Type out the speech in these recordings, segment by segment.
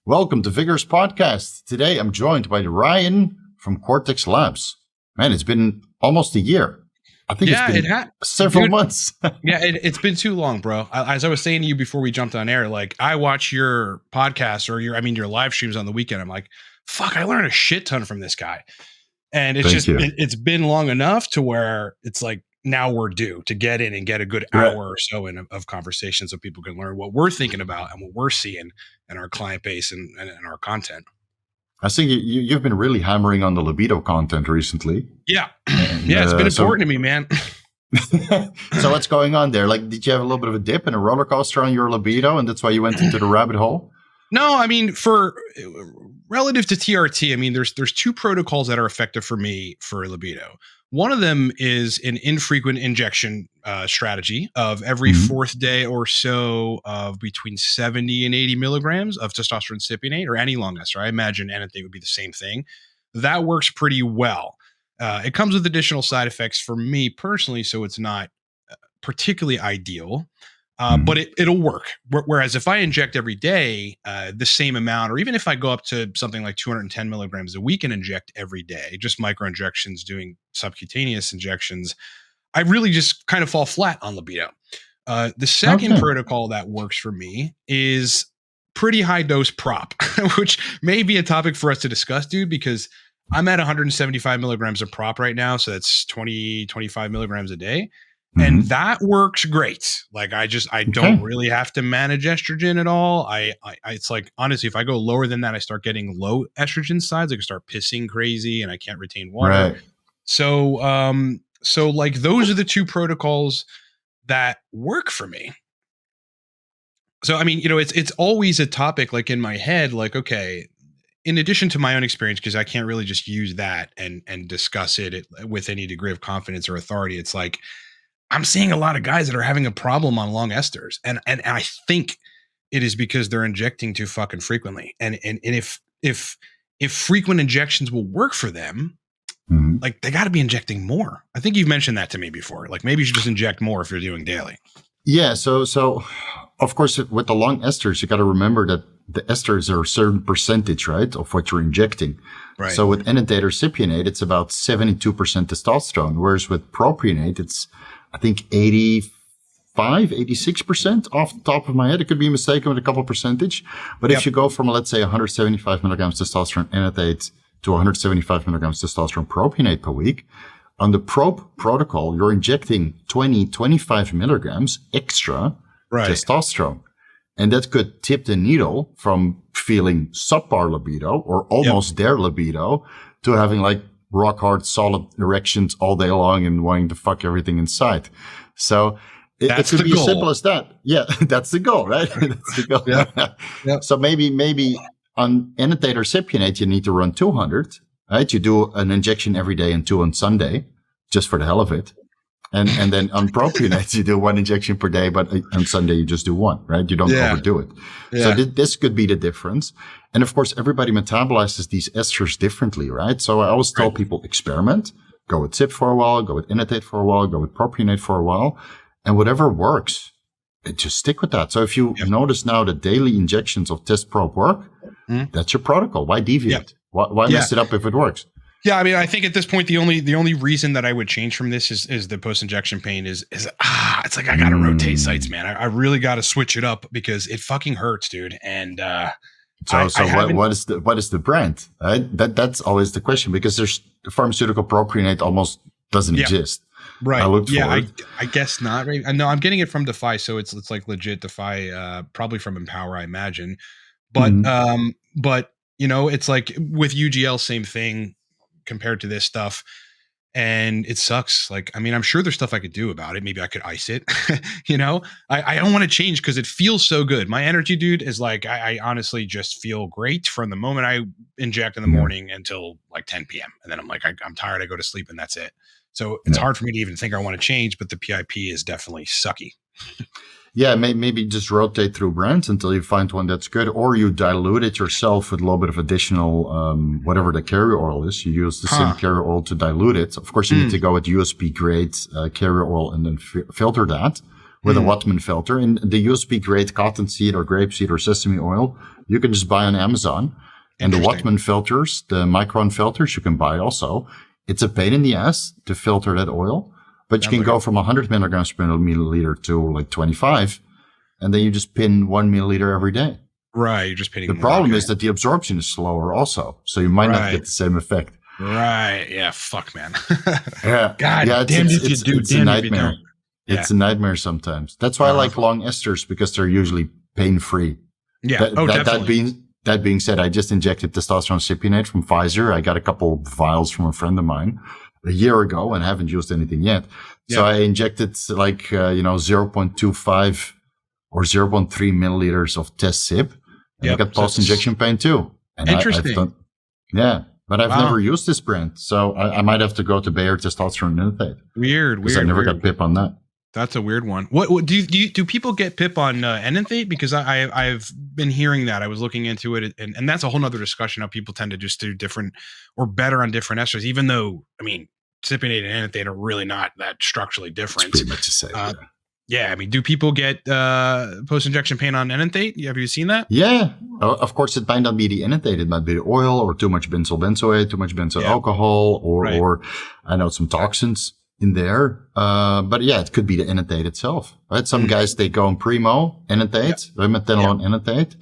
Welcome to Vigorous Podcast. Today I'm joined by Ryan from Cortex Labs. Man, it's been almost a year. I think it's been several months. It's been too long, bro. As I was saying to you before we jumped on air, like I watch your podcast or your live streams on the weekend. I'm like, fuck, I learned a shit ton from this guy. And it's it's been long enough to where it's like, now we're due to get in and get a good hour or so of conversation so people can learn what we're thinking about and what we're seeing in our client base and our content. I think you've been really hammering on the libido content recently. Yeah. It's been important to me, man. So what's going on there? Like, did you have a little bit of a dip and a roller coaster on your libido and that's why you went into the rabbit hole? No, I mean, for relative to TRT, I mean, there's two protocols that are effective for me for libido. One of them is an infrequent injection strategy of every fourth day or so of between 70 and 80 milligrams of testosterone cypionate or any long ester. I imagine anything would be the same thing. That works pretty well. It comes with additional side effects for me personally, so it's not particularly ideal. But it'll work. Whereas if I inject every day the same amount, or even if I go up to something like 210 milligrams a week and inject every day, just micro injections doing subcutaneous injections, I really just kind of fall flat on libido. The second protocol that works for me is pretty high dose prop, which may be a topic for us to discuss, dude, because I'm at 175 milligrams of prop right now. So that's 25 milligrams a day. And that works great. Like I don't really have to manage estrogen at all. It's like, honestly, if I go lower than that, I start getting low estrogen sides. I can start pissing crazy and I can't retain water. Right. So like those are the two protocols that work for me. So, I mean, it's always a topic like in my head, like, okay, in addition to my own experience, because I can't really just use that and discuss it with any degree of confidence or authority. It's like, I'm seeing a lot of guys that are having a problem on long esters. And I think it is because they're injecting too fucking frequently. And if frequent injections will work for them, like they got to be injecting more. I think you've mentioned that to me before. Like maybe you should just inject more if you're doing daily. Yeah. So of course, with the long esters, you got to remember that the esters are a certain percentage, right, of what you're injecting. Right. So with Denatures Rapidly, it's about 72% testosterone, whereas with Propionate, it's I think 86% off the top of my head. It could be mistaken with a couple percentage. But if you go from, let's say, 175 milligrams testosterone Denatures to 175 milligrams testosterone Propionate per week, on the protocol, you're injecting 25 milligrams extra testosterone. And that could tip the needle from feeling subpar libido or almost their libido to having like rock hard, solid erections all day long and wanting to fuck everything inside. So it could be as simple as that. Yeah, that's the goal, right? That's the goal. Yeah. So maybe on Denatures Rapidly, you need to run 200, right? You do an injection every day and 2 on Sunday, just for the hell of it. And then on Propionate, you do 1 injection per day, but on Sunday you just do 1, right? You don't overdo it. Yeah. So this could be the difference. And of course, everybody metabolizes these esters differently, right? So I always tell people experiment, go with ZIP for a while, go with Inhibit for a while, go with Propionate for a while, and whatever works, just stick with that. So if you notice now that daily injections of test prop work, that's your protocol. Why deviate? Why mess it up if it works? Yeah, I mean, I think at this point, the only reason that I would change from this is the post-injection pain is it's like, I got to rotate sites, man. I really got to switch it up because it fucking hurts, dude. And, what is the brand? That's always the question because there's pharmaceutical Propionate almost doesn't exist. Right. I looked for it. I guess not. Right. No, I'm getting it from Defy. So it's like legit Defy, probably from Empower, I imagine. But, it's like with UGL, same thing. Compared to this stuff, and it sucks. Like, I mean, I'm sure there's stuff I could do about it. Maybe I could ice it. I don't want to change because it feels so good. My energy, dude, is like I honestly just feel great from the moment I inject in the morning until like 10 p.m. and then I'm like I'm tired. I go to sleep and that's it. So it's hard for me to even think I want to change. But the PIP is definitely sucky. Yeah, maybe just rotate through brands until you find one that's good, or you dilute it yourself with a little bit of additional, whatever the carrier oil is. You use the same carrier oil to dilute it. Of course, you need to go with USP grade carrier oil and then filter that with a Wattman filter. And the USB grade cottonseed or grapeseed or sesame oil, you can just buy on Amazon. And the Wattman filters, the micron filters, you can buy also. It's a pain in the ass to filter that oil, but you can go from 100 milligrams per milliliter to like 25, and then you just pin 1 milliliter every day. Right. You're just pinning. The problem is that the absorption is slower also, so you might not get the same effect. Right. Yeah. Fuck, man. Yeah. God yeah, damn if you do. It's a nightmare. It's a nightmare sometimes. That's why I like long esters, because they're usually pain-free. Yeah. Definitely. That being said, I just injected testosterone cypionate from Pfizer. I got a couple vials from a friend of mine a year ago and haven't used anything yet. So I injected like, 0.25 or 0.3 milliliters of test cyp. And I got post-injection pain too. And interesting. But I've never used this brand. So I might have to go to Bayer Testosterone Enanthate. Weird. Because I never got PIP on that. That's a weird one. What do people get PIP on enanthate? Because I've been hearing that. I was looking into it, and that's a whole nother discussion. How people tend to just do different or better on different esters, even though cypionate and enanthate are really not that structurally different. It's pretty much the same. Yeah, do people get post-injection pain on enanthate? Have you seen that? Yeah, of course. It might not be the enanthate. It might be the oil or too much benzyl benzoate, too much benzyl alcohol, or I know some toxins in there. But yeah, it could be the enanthate itself, right? Some guys, they go on Primo enanthate, Metenolone enanthate,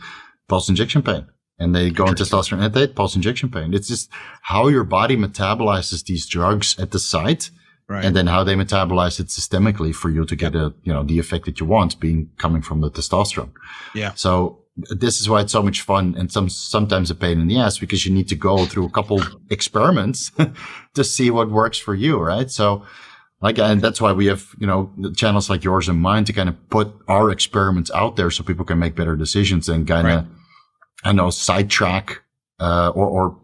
post-injection pain. And they go on testosterone enanthate, post-injection pain. It's just how your body metabolizes these drugs at the site. Right. And then how they metabolize it systemically for you to get the effect that you want coming from the testosterone. Yeah. So this is why it's so much fun and sometimes a pain in the ass, because you need to go through a couple experiments to see what works for you. Right. So and that's why we have, channels like yours and mine to kind of put our experiments out there so people can make better decisions and kind of, sidetrack, or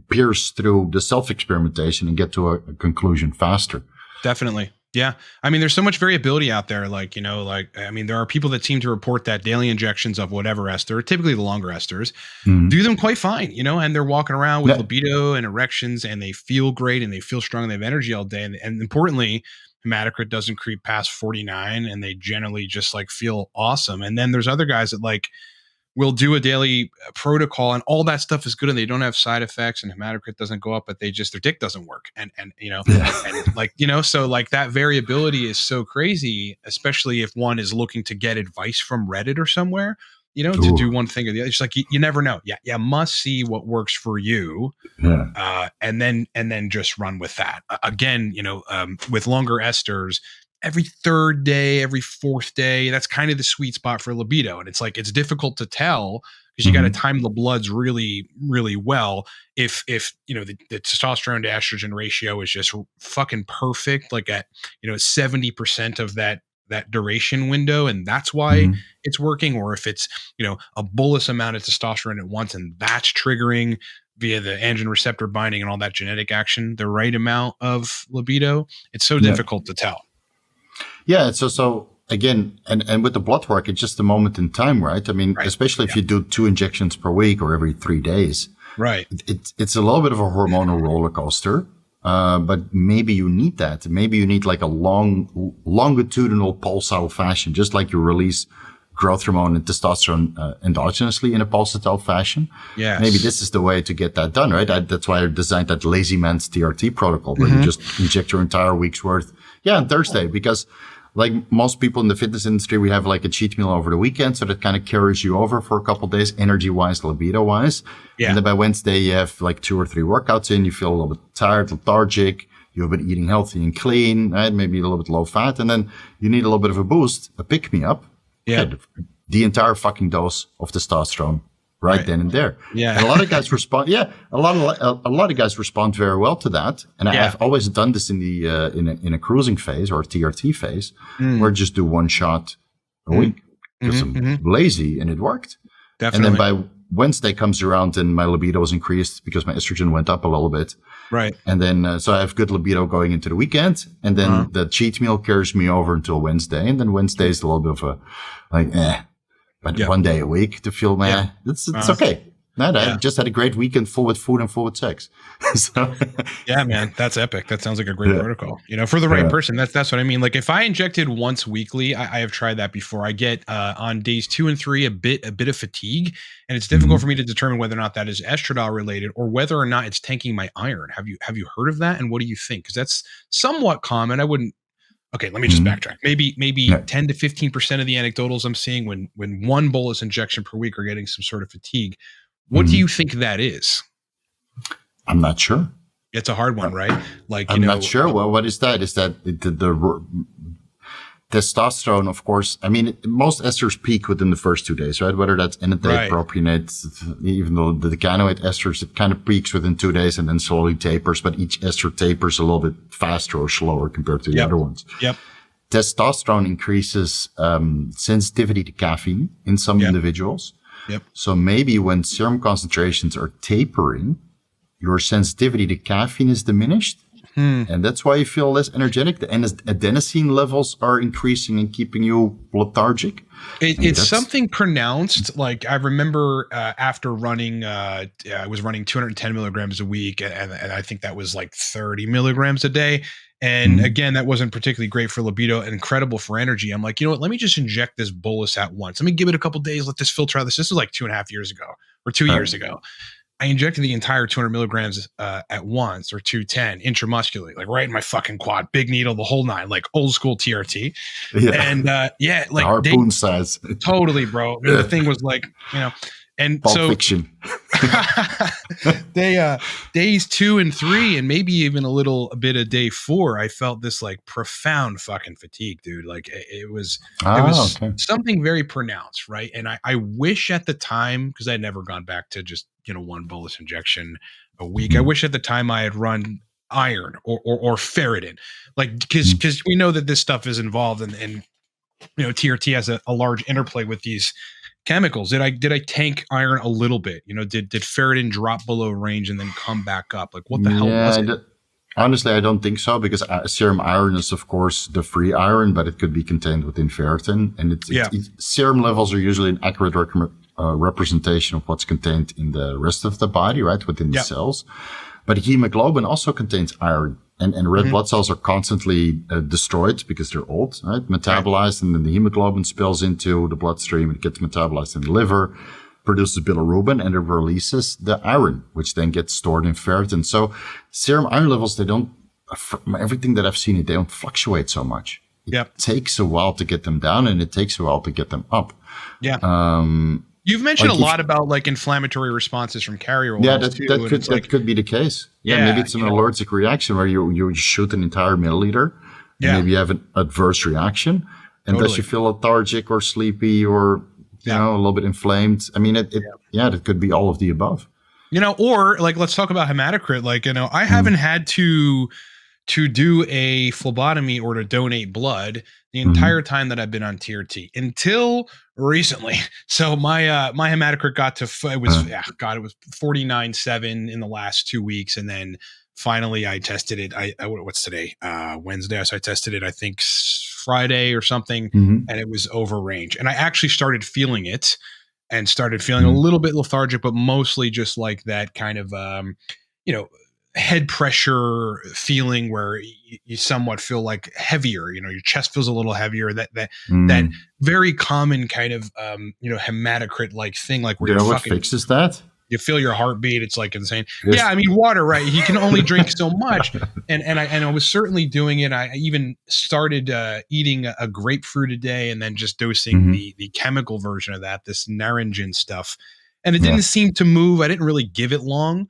pierce through the self-experimentation and get to a conclusion faster. Definitely. Yeah. There's so much variability out there. There are people that seem to report that daily injections of whatever ester, typically the longer esters, do them quite fine, and they're walking around with libido and erections and they feel great and they feel strong and they have energy all day. And importantly, hematocrit doesn't creep past 49 and they generally just feel awesome. And then there's other guys that will do a daily protocol and all that stuff is good and they don't have side effects and hematocrit doesn't go up, but their dick doesn't work. So that variability is so crazy, especially if one is looking to get advice from Reddit or somewhere, to do one thing or the other. It's you never know. Yeah. You must see what works for you. Yeah. And then just run with that. Again, with longer esters, every third day, every fourth day, that's kind of the sweet spot for libido. And it's difficult to tell because you got to time the bloods really, really well. If the testosterone to estrogen ratio is just fucking perfect, at 70% of that duration window, and that's why it's working, or if it's a bolus amount of testosterone at once and that's triggering via the androgen receptor binding and all that genetic action the right amount of libido, it's so difficult to tell. Yeah. So again, and with the blood work, it's just a moment in time, right? Especially if you do 2 injections per week or every 3 days, right? It's a little bit of a hormonal roller coaster. But maybe you need that. Maybe you need a longitudinal pulsatile fashion, just like you release growth hormone and testosterone endogenously in a pulsatile fashion. Yeah. Maybe this is the way to get that done, right? That's why I designed that lazy man's TRT protocol, where you just inject your entire week's worth. Yeah, on Thursday, because most people in the fitness industry, we have a cheat meal over the weekend. So that kind of carries you over for a couple of days, energy wise, libido wise. Yeah. And then by Wednesday, you have 2 or 3 workouts in, you feel a little bit tired, lethargic. You've been eating healthy and clean, right? Maybe a little bit low fat. And then you need a little bit of a boost, a pick me up. Yeah. The entire fucking dose of testosterone right then and there. Yeah. And a lot of guys respond. Yeah. A lot of guys respond very well to that. And I've always done this in the, in a cruising phase or a TRT phase where I just do 1 shot a week because I'm lazy and it worked. Definitely. And then by Wednesday comes around and my libido is increased because my estrogen went up a little bit. Right. And then, so I have good libido going into the weekend, and then the cheat meal carries me over until Wednesday. And then Wednesday is a little bit of a, but 1 day a week to feel, it's okay. I just had a great weekend full with food and full with sex. So, yeah, man, that's epic. That sounds like a great protocol. For the right person. That's what I mean. Like if I injected once weekly, I have tried that before. I get on days 2 and 3 a bit of fatigue, and it's difficult for me to determine whether or not that is estradiol related or whether or not it's tanking my iron. Have you heard of that? And what do you think? Because that's somewhat common. I wouldn't. Okay, let me just backtrack. Maybe 10 to 15% of the anecdotals I'm seeing when one bolus injection per week are getting some sort of fatigue. What do you think that is? I'm not sure. It's a hard one, right? Like I'm not sure. Well, what is that? Is that the testosterone? Of course. I mean, most esters peak within the first 2 days, right? Whether that's enanthate, propionate, even though the gynoate esters, it kind of peaks within 2 days and then slowly tapers. But each ester tapers a little bit faster or slower compared to the other ones. Yep. Testosterone increases sensitivity to caffeine in some individuals. Yep. So maybe when serum concentrations are tapering, your sensitivity to caffeine is diminished. And that's why you feel less energetic. The adenosine levels are increasing and keeping you lethargic. It's something pronounced. Like I remember after running, I was running 210 milligrams a week. And I think that was like 30 milligrams a day. And again, that wasn't particularly great for libido, incredible for energy. I'm like, you know what? Let me just inject this bolus at once. Let me give it a couple days. Let this filter out. This was like 2.5 years ago or 2 years ago. I injected the entire 200 milligrams at once, or 210 intramuscularly, like right in my fucking quad, big needle, the whole nine, like old school TRT. And like the harpoon size. Totally, bro. The thing was like, and Pulp so Fiction. days 2 and 3, and maybe even a bit of day 4, I felt this like profound fucking fatigue, dude. Like it was something very pronounced, right? And I wish at the time, because I'd never gone back to just one bolus injection a week. I wish at the time I had run iron or ferritin, like because we know that this stuff is involved, and TRT has a large interplay with these chemicals. Did I tank iron a little bit? Did ferritin drop below range and then come back up? Like what the hell was it? Honestly, I don't think so, because serum iron is, of course, the free iron, but it could be contained within ferritin. And serum levels are usually an accurate representation of what's contained in the rest of the body, right, within the cells. But hemoglobin also contains iron. And red blood cells are constantly destroyed because they're old, right? Metabolized, and then the hemoglobin spills into the bloodstream. It gets metabolized in the liver, produces bilirubin, and it releases the iron, which then gets stored in ferritin. So serum iron levels, from everything that I've seen, they don't fluctuate so much. It takes a while to get them down, and it takes a while to get them up. You've mentioned a lot about like inflammatory responses from carrier oils. Yeah, that could be the case. Maybe it's an allergic reaction where you shoot an entire milliliter, and maybe you have an adverse reaction, and thus you feel lethargic or sleepy or a little bit inflamed. I mean, it could be all of the above. Or like let's talk about hematocrit. Like I haven't had to do a phlebotomy or to donate blood the entire time that I've been on TRT until recently. So my hematocrit got to it was 49.7 in the last 2 weeks, and then finally I tested it. What's today? Wednesday. So I tested it, I think Friday or something, and it was over range. And I actually started feeling it, and started feeling a little bit lethargic, but mostly just like that kind of head pressure feeling where you somewhat feel like heavier, your chest feels a little heavier, that very common kind of, hematocrit like thing, like where what fixes that? You feel your heartbeat. It's like insane. Yeah. I mean, water, right? You can only drink so much. And I was certainly doing it. I even started eating a grapefruit a day, and then just dosing the chemical version of that, this naringin stuff. And it didn't seem to move. I didn't really give it long.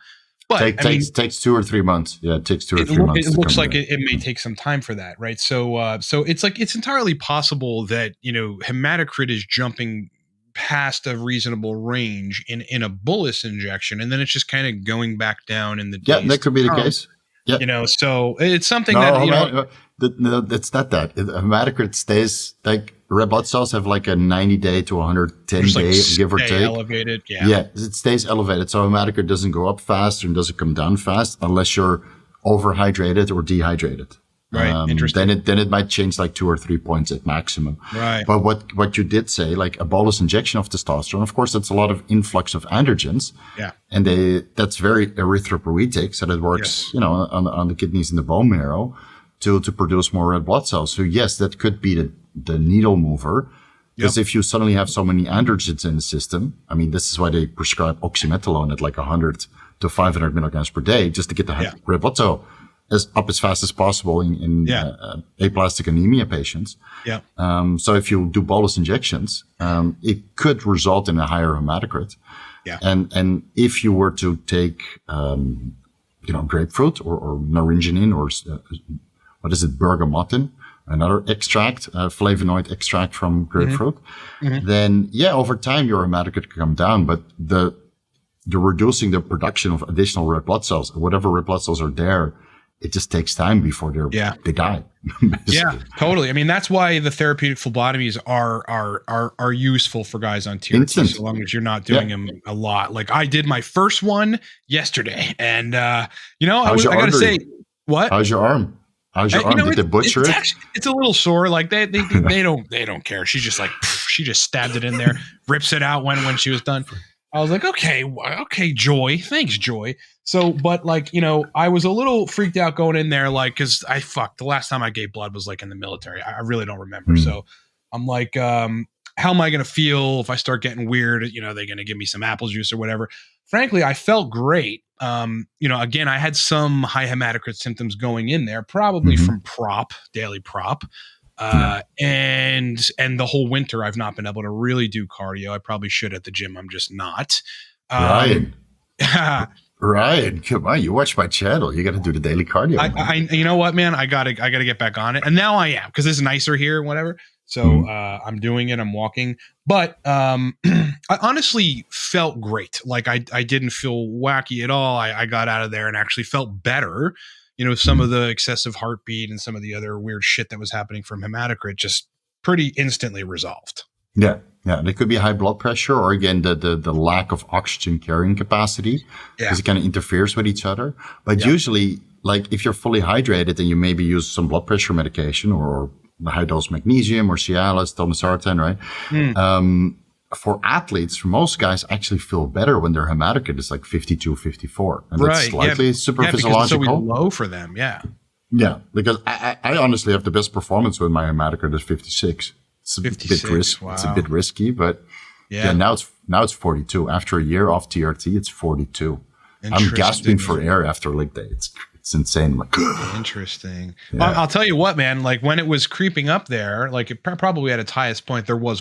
But takes 2 or 3 months. Yeah, it takes 2 or 3 months. It looks like it may take some time for that, right? So it's like it's entirely possible that hematocrit is jumping past a reasonable range in a bolus injection, and then it's just kind of going back down in the days that could be the case. Yeah, so it's something it's not that. Hematocrit stays like red blood cells have like a 90 day to 110 day, give or take. Elevated, it stays elevated. So hematocrit doesn't go up fast and doesn't come down fast unless you're overhydrated or dehydrated. Right. Interesting. Then it might change like 2 or 3 points at maximum. Right. But what you did say, like a bolus injection of testosterone, of course, that's a lot of influx of androgens. Yeah. And that's very erythropoietic. So that works, Yes. on the kidneys and the bone marrow to produce more red blood cells. So yes, that could be the needle mover. Because if you suddenly have so many androgens in the system, I mean, this is why they prescribe oxymetholone at like 100 to 500 milligrams per day, just to get the red blood cell up as fast as possible in aplastic anemia patients. Yeah. So if you do bolus injections, it could result in a higher hematocrit. Yeah. And if you were to take, grapefruit or naringenin or what is it, bergamotin, another extract, flavonoid extract from grapefruit, then over time your hematocrit could come down, but the reducing the production of additional red blood cells, whatever red blood cells are there, it just takes time before they die. Yeah, totally. I mean, that's why the therapeutic phlebotomies are useful for guys on TRT, Instant. so long as you're not doing them a lot. Like I did my first one yesterday, and I got to say, what? How's your arm? How's your arm? Did they butcher it? It's a little sore. Like they don't care. She's just like, she just stabbed it in there, rips it out when she was done. I was like, okay, Joy. Thanks, Joy. So, but like, I was a little freaked out going in there, like, cause the last time I gave blood was like in the military. I really don't remember. So I'm like, how am I going to feel if I start getting weird? They're going to give me some apple juice or whatever. Frankly, I felt great. Again, I had some high hematocrit symptoms going in there, probably from daily prop. And the whole winter, I've not been able to really do cardio. I probably should at the gym. I'm just not. Ryan, come on! You watch my channel. You got to do the daily cardio. You know what, man? I gotta get back on it. And now I am, because it's nicer here and whatever. So I'm doing it. I'm walking, but I honestly felt great. Like I didn't feel wacky at all. I got out of there and actually felt better. Some of the excessive heartbeat and some of the other weird shit that was happening from hematocrit just pretty instantly resolved. Yeah. There could be high blood pressure, or again, the lack of oxygen carrying capacity, because it kind of interferes with each other. But usually, like if you're fully hydrated, then you maybe use some blood pressure medication or high dose magnesium or Cialis, telmisartan, right? For athletes, for most guys, actually feel better when their hematocrit is like 52, 54. And that's slightly super physiological. Because it's so low for them, Yeah, because I honestly have the best performance when my hematocrit is 56. It's a 56, bit risky. Wow. It's a bit risky, but now it's 42. After a year off TRT, it's 42. I'm gasping for air after leg day. It's insane. Like, interesting. Yeah. I'll tell you what, man, like when it was creeping up there, like it probably at its highest point, there were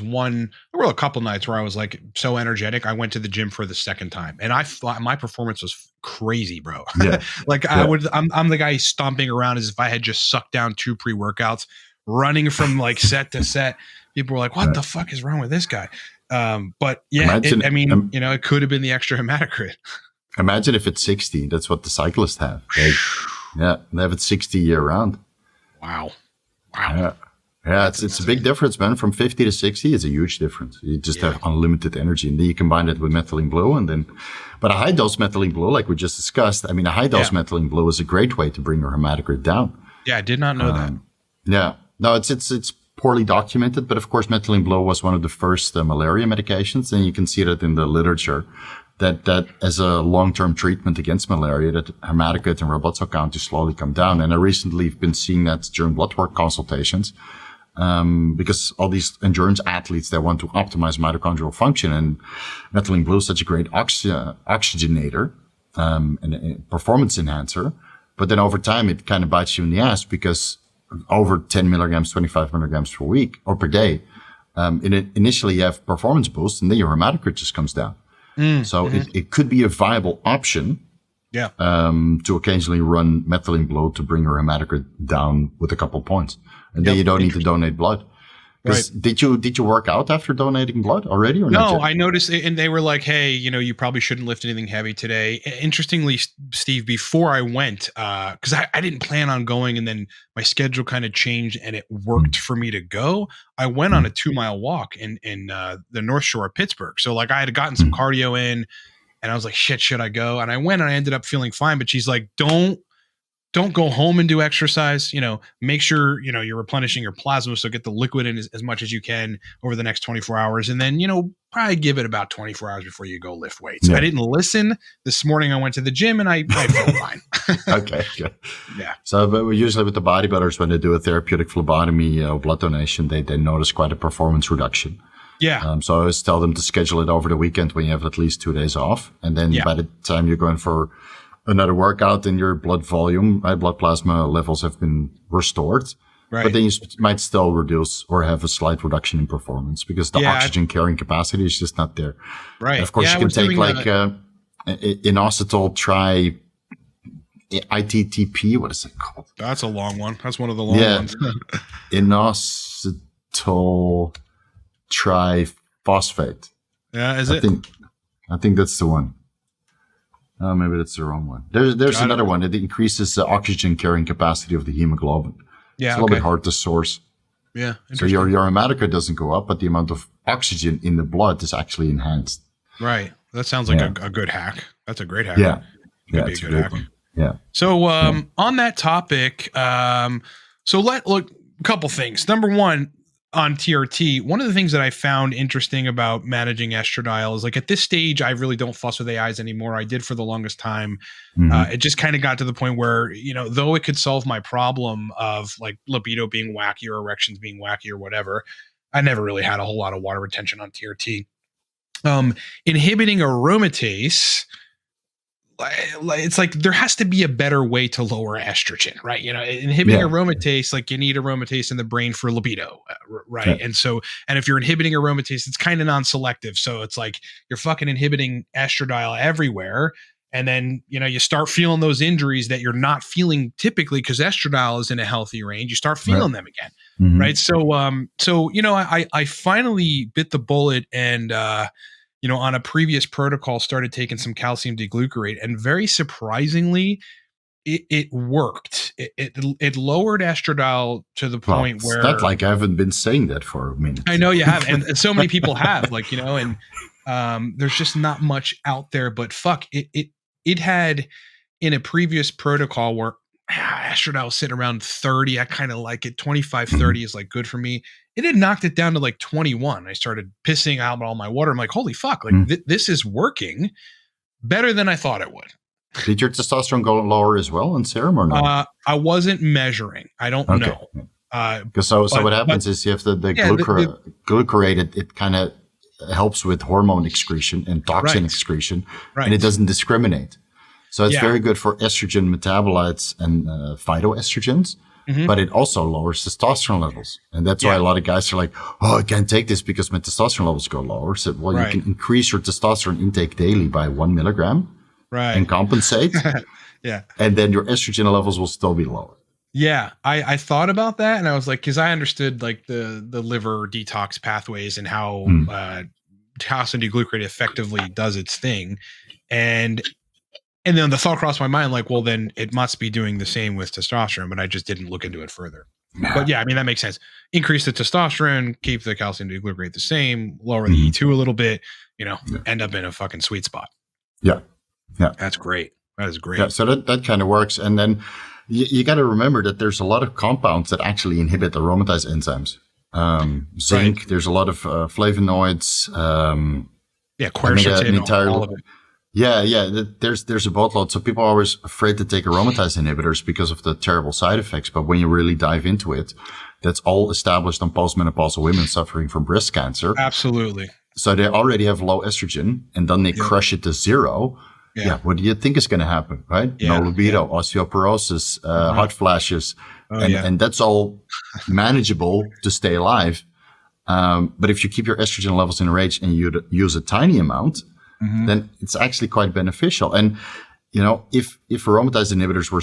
a couple nights where I was like so energetic. I went to the gym for the second time and I thought my performance was crazy, bro. Yeah. I'm the guy stomping around as if I had just sucked down 2 pre-workouts, running from like set to set. People were like, what the fuck is wrong with this guy? But yeah, it could have been the extra hematocrit. Imagine if it's 60. That's what the cyclists have. They have it 60 year round. Wow. Yeah, it's a big difference, man. From 50 to 60 is a huge difference. You just have unlimited energy, and then you combine it with methylene blue, but a high dose methylene blue, like we just discussed. I mean, a high dose methylene blue is a great way to bring your hematocrit down. Yeah, I did not know that. Yeah, no, it's poorly documented, but of course, methylene blue was one of the first malaria medications, and you can see that in the literature. That as a long-term treatment against malaria, that hematocrit and red blood cell count to slowly come down. And I recently have been seeing that during blood work consultations, because all these endurance athletes, they want to optimize mitochondrial function, and methylene blue is such a great oxygenator, and a performance enhancer. But then over time, it kind of bites you in the ass, because over 10 milligrams, 25 milligrams per week or per day, initially you have performance boost, and then your hematocrit just comes down. So it could be a viable option, to occasionally run methylene blue to bring your hematocrit down with a couple points, and then you don't need to donate blood. Right. Did you work out after donating blood already or not? No, I noticed, and they were like, "Hey, you probably shouldn't lift anything heavy today." Interestingly, Steve, before I went, because I didn't plan on going, and then my schedule kind of changed, and it worked for me to go. I went on a 2-mile walk in the North Shore of Pittsburgh. So like I had gotten some cardio in, and I was like, "Shit, should I go?" And I went, and I ended up feeling fine. But she's like, "Don't don't go home and do exercise. Make sure, you're replenishing your plasma. So get the liquid in as much as you can over the next 24 hours. And then, probably give it about 24 hours before you go lift weights. Yeah. I didn't listen. This morning I went to the gym and I felt fine. Okay, good. Yeah. So but usually with the bodybuilders, when they do a therapeutic phlebotomy blood donation, they notice quite a performance reduction. Yeah. So I always tell them to schedule it over the weekend when you have at least 2 days off. And then by the time you're going for another workout, and your blood volume, blood plasma levels have been restored. Right. But then you might still reduce or have a slight reduction in performance because the oxygen carrying capacity is just not there. Right. And of course, you can take inositol ITTP. What is it called? That's a long one. That's one of the long ones. Inositol triphosphate. Yeah, is it? I think that's the one. Maybe that's the wrong one. There's another one that increases the oxygen carrying capacity of the hemoglobin. Yeah, it's a little bit hard to source. Yeah. So your hematocrit doesn't go up, but the amount of oxygen in the blood is actually enhanced. That sounds like a good hack. That's a great hack. Yeah. Could be a good hack. One. Yeah. So on that topic, look, a couple things. Number one, on TRT, one of the things that I found interesting about managing estradiol is, like, at this stage, I really don't fuss with AIs anymore. I did for the longest time. It just kind of got to the point where, though it could solve my problem of, like, libido being wacky or erections being wacky or whatever, I never really had a whole lot of water retention on TRT. Inhibiting aromatase, it's like there has to be a better way to lower estrogen, right? Inhibiting aromatase, like, you need aromatase in the brain for libido, right? Yeah. And if you're inhibiting aromatase, it's kind of non-selective. So it's like you're fucking inhibiting estradiol everywhere. And then, you start feeling those injuries that you're not feeling typically because estradiol is in a healthy range. You start feeling them again, right? So, I finally bit the bullet and, on a previous protocol, started taking some calcium D-Glucarate, and very surprisingly, it worked. It lowered estradiol to the point where, it's not like I haven't been saying that for a minute. I know you have, and so many people have, and there's just not much out there. But fuck, it had, in a previous protocol where estradiol was sitting around 30, I kind of like it. 25, 30 is like good for me. It had knocked it down to like 21. I started pissing out all my water. I'm like, holy fuck, this is working better than I thought it would. Did your testosterone go lower as well in serum or not? I wasn't measuring. I don't know. Because so what happens is you have the glucarate, it kind of helps with hormone excretion and toxin excretion, and it doesn't discriminate. So it's very good for estrogen metabolites and phytoestrogens. But it also lowers testosterone levels. And that's why a lot of guys are like, oh, I can't take this because my testosterone levels go lower. So, you can increase your testosterone intake daily by 1 milligram and compensate. And then your estrogen levels will still be lower. Yeah. I thought about that, and I was like, because I understood, like, the liver detox pathways and how calcium D-Glucarate effectively does its thing. And then the thought crossed my mind, like, well, then it must be doing the same with testosterone, but I just didn't look into it further. But yeah, I mean, that makes sense. Increase the testosterone, keep the calcium D-Glucarate the same, lower the E2 a little bit, end up in a fucking sweet spot. Yeah. That's great. That is great. Yeah, so that kind of works. And then you got to remember that there's a lot of compounds that actually inhibit aromatase enzymes. Zinc, there's a lot of flavonoids. Quercetin, all of it. Yeah. There's a boatload. So people are always afraid to take aromatase inhibitors because of the terrible side effects. But when you really dive into it, that's all established on postmenopausal women suffering from breast cancer. Absolutely. So they already have low estrogen, and then they crush it to zero. Yeah. What do you think is going to happen, right? No libido, osteoporosis, hot flashes. And that's all manageable to stay alive. But if you keep your estrogen levels in range and you use a tiny amount, then it's actually quite beneficial. And, if aromatase inhibitors were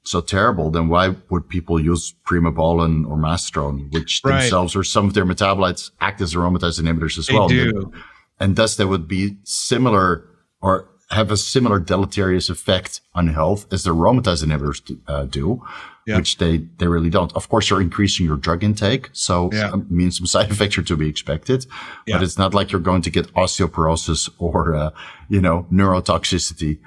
so terrible, then why would people use Primobolan or Masteron, which themselves or some of their metabolites act as aromatase inhibitors as well? They do. And thus they would be similar or have a similar deleterious effect on health as the aromatase inhibitors do, which they really don't. Of course, you're increasing your drug intake, so it means some side effects are to be expected, but it's not like you're going to get osteoporosis or, neurotoxicity.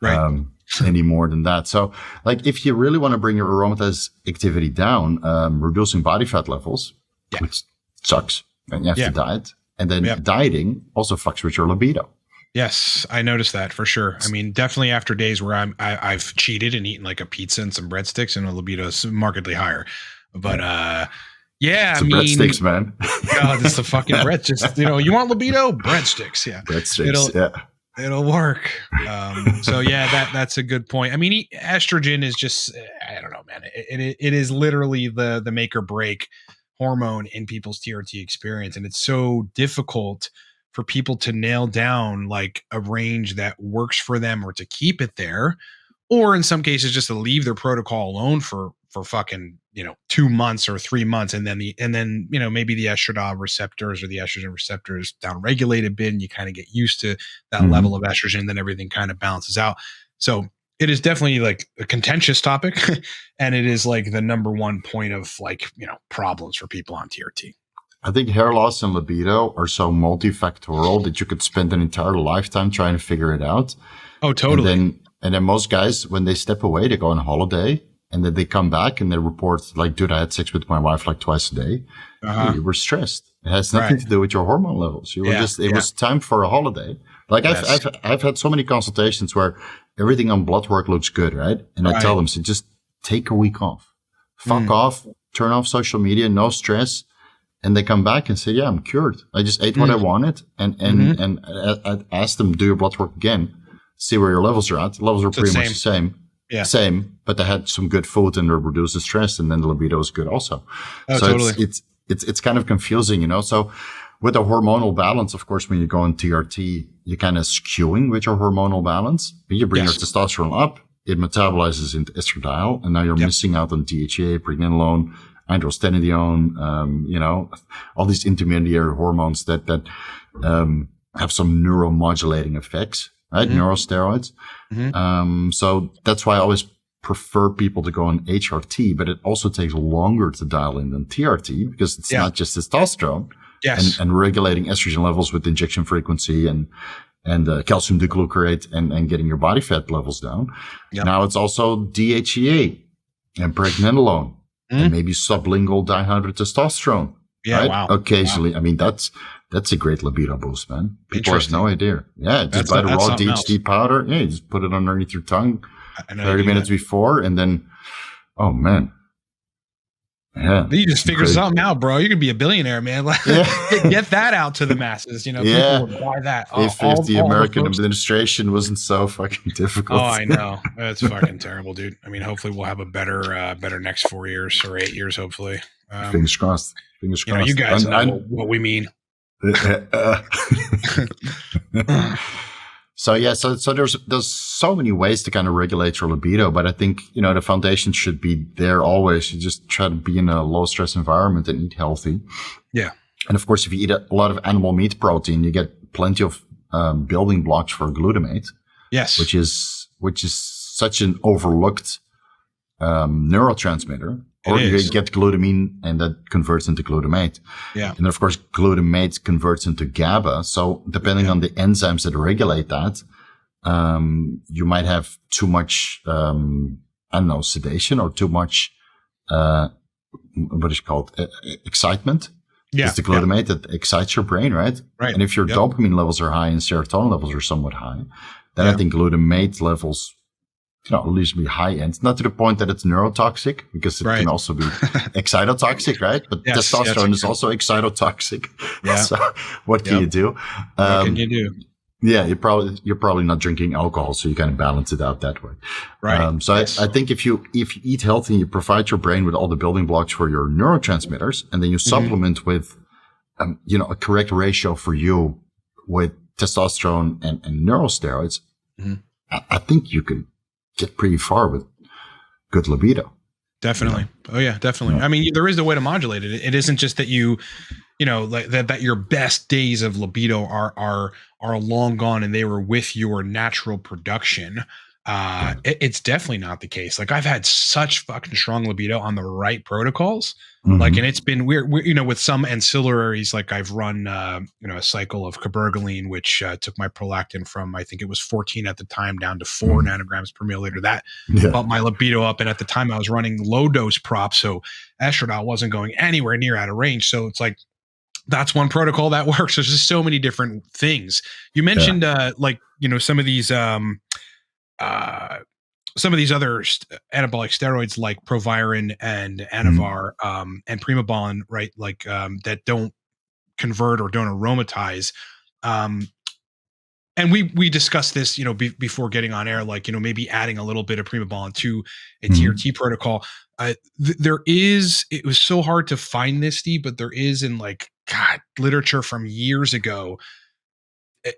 Right. any more than that. So like if you really want to bring your aromatase activity down, reducing body fat levels, which sucks, and you have to diet. And then dieting also fucks with your libido. Yes, I noticed that for sure. I mean, definitely after days where I've cheated and eaten like a pizza and some breadsticks, and the libido is markedly higher. But it's breadsticks, man. God, it's the fucking bread. Just you want libido? Breadsticks, breadsticks. It'll work. So that's a good point. I mean, estrogen is just I don't know, man. It is literally the make or break hormone in people's TRT experience, and it's so difficult for people to nail down like a range that works for them, or to keep it there, or in some cases just to leave their protocol alone for fucking 2 months or 3 months, and then maybe the estradiol receptors or the estrogen receptors downregulate a bit, and you kind of get used to that level of estrogen, then everything kind of balances out. So it is definitely like a contentious topic, and it is like the number one point of like problems for people on TRT. I think hair loss and libido are so multifactorial that you could spend an entire lifetime trying to figure it out. Oh, totally. And then most guys, when they step away, they go on holiday, and then they come back and they report like, dude, I had sex with my wife like twice a day. You were stressed. It has nothing to do with your hormone levels. You were it was time for a holiday. Like I've had so many consultations where everything on blood work looks good, right? And I tell them, so just take a week off, fuck off, turn off social media, no stress. And they come back and say, yeah, I'm cured. I just ate what I wanted. And I asked them, do your blood work again, see where your levels are at. The levels are pretty much the same. Yeah. Same, but they had some good food and they reduced the stress, and then the libido is good also. Oh, so totally. It's kind of confusing, So with a hormonal balance, of course, when you go on TRT, you're kind of skewing with your hormonal balance. But you bring your testosterone up, it metabolizes into estradiol, and now you're missing out on DHEA, pregnenolone, androstenedione, all these intermediary hormones that have some neuromodulating effects, right? Neurosteroids. So that's why I always prefer people to go on HRT, but it also takes longer to dial in than TRT because it's not just testosterone and regulating estrogen levels with injection frequency and calcium D-Glucarate and getting your body fat levels down. Now it's also DHEA and pregnenolone. And maybe sublingual dihydrotestosterone. Yeah, right? Wow. Occasionally. Wow. I mean, that's a great libido boost, man. People have no idea. Yeah, just buy the raw DHT powder. Yeah, you just put it underneath your tongue 30 minutes before, and then, oh, man. Yeah. You just figure something out, bro. You could be a billionaire, man. Get that out to the masses. People would buy that. If the American administration wasn't so fucking difficult. Oh, I know. That's fucking terrible, dude. I mean, hopefully we'll have a better next 4 years or 8 years, hopefully. Fingers crossed. Fingers crossed. You guys know what we mean. So there's so many ways to kind of regulate your libido, but I think, the foundation should be there always. You just try to be in a low stress environment and eat healthy. Yeah. And of course, if you eat a lot of animal meat protein, you get plenty of building blocks for glutamate. Yes. Which is such an overlooked neurotransmitter. Or you get glutamine, and that converts into glutamate. Yeah. And of course, glutamate converts into GABA. So depending on the enzymes that regulate that, you might have too much, sedation or too much, what is it called? Excitement. Yeah. It's the glutamate that excites your brain, right? Right. And if your dopamine levels are high and serotonin levels are somewhat high, then I think glutamate levels at least be high end, not to the point that it's neurotoxic, because it can also be excitotoxic, right? But testosterone is also excitotoxic. Yeah. So what can you do? What can you do? Yeah, you're probably not drinking alcohol, so you kind of balance it out that way. Right. I think if you eat healthy and you provide your brain with all the building blocks for your neurotransmitters, and then you supplement with, a correct ratio for you with testosterone and neurosteroids, I think you can get pretty far with good libido. Definitely. Oh yeah, definitely. I mean, there is a way to modulate it. It isn't just that like that your best days of libido are long gone and they were with your natural production. It's definitely not the case. Like I've had such fucking strong libido on the right protocols. Mm-hmm. Like, and it's been weird, with some ancillaries, like I've run, a cycle of cabergoline, which took my prolactin from, I think it was 14 at the time down to 4 nanograms per milliliter. That bumped my libido up. And at the time I was running low dose prop. So estradiol wasn't going anywhere near out of range. So it's like, that's one protocol that works. There's just so many different things. You mentioned, some of these, some of these other anabolic steroids like Proviron and Anavar and Primobolan, right? Like that don't convert or don't aromatase. And we discussed this, before getting on air, like, maybe adding a little bit of Primobolan to a TRT protocol. It was so hard to find this, Steve, but there is in literature from years ago,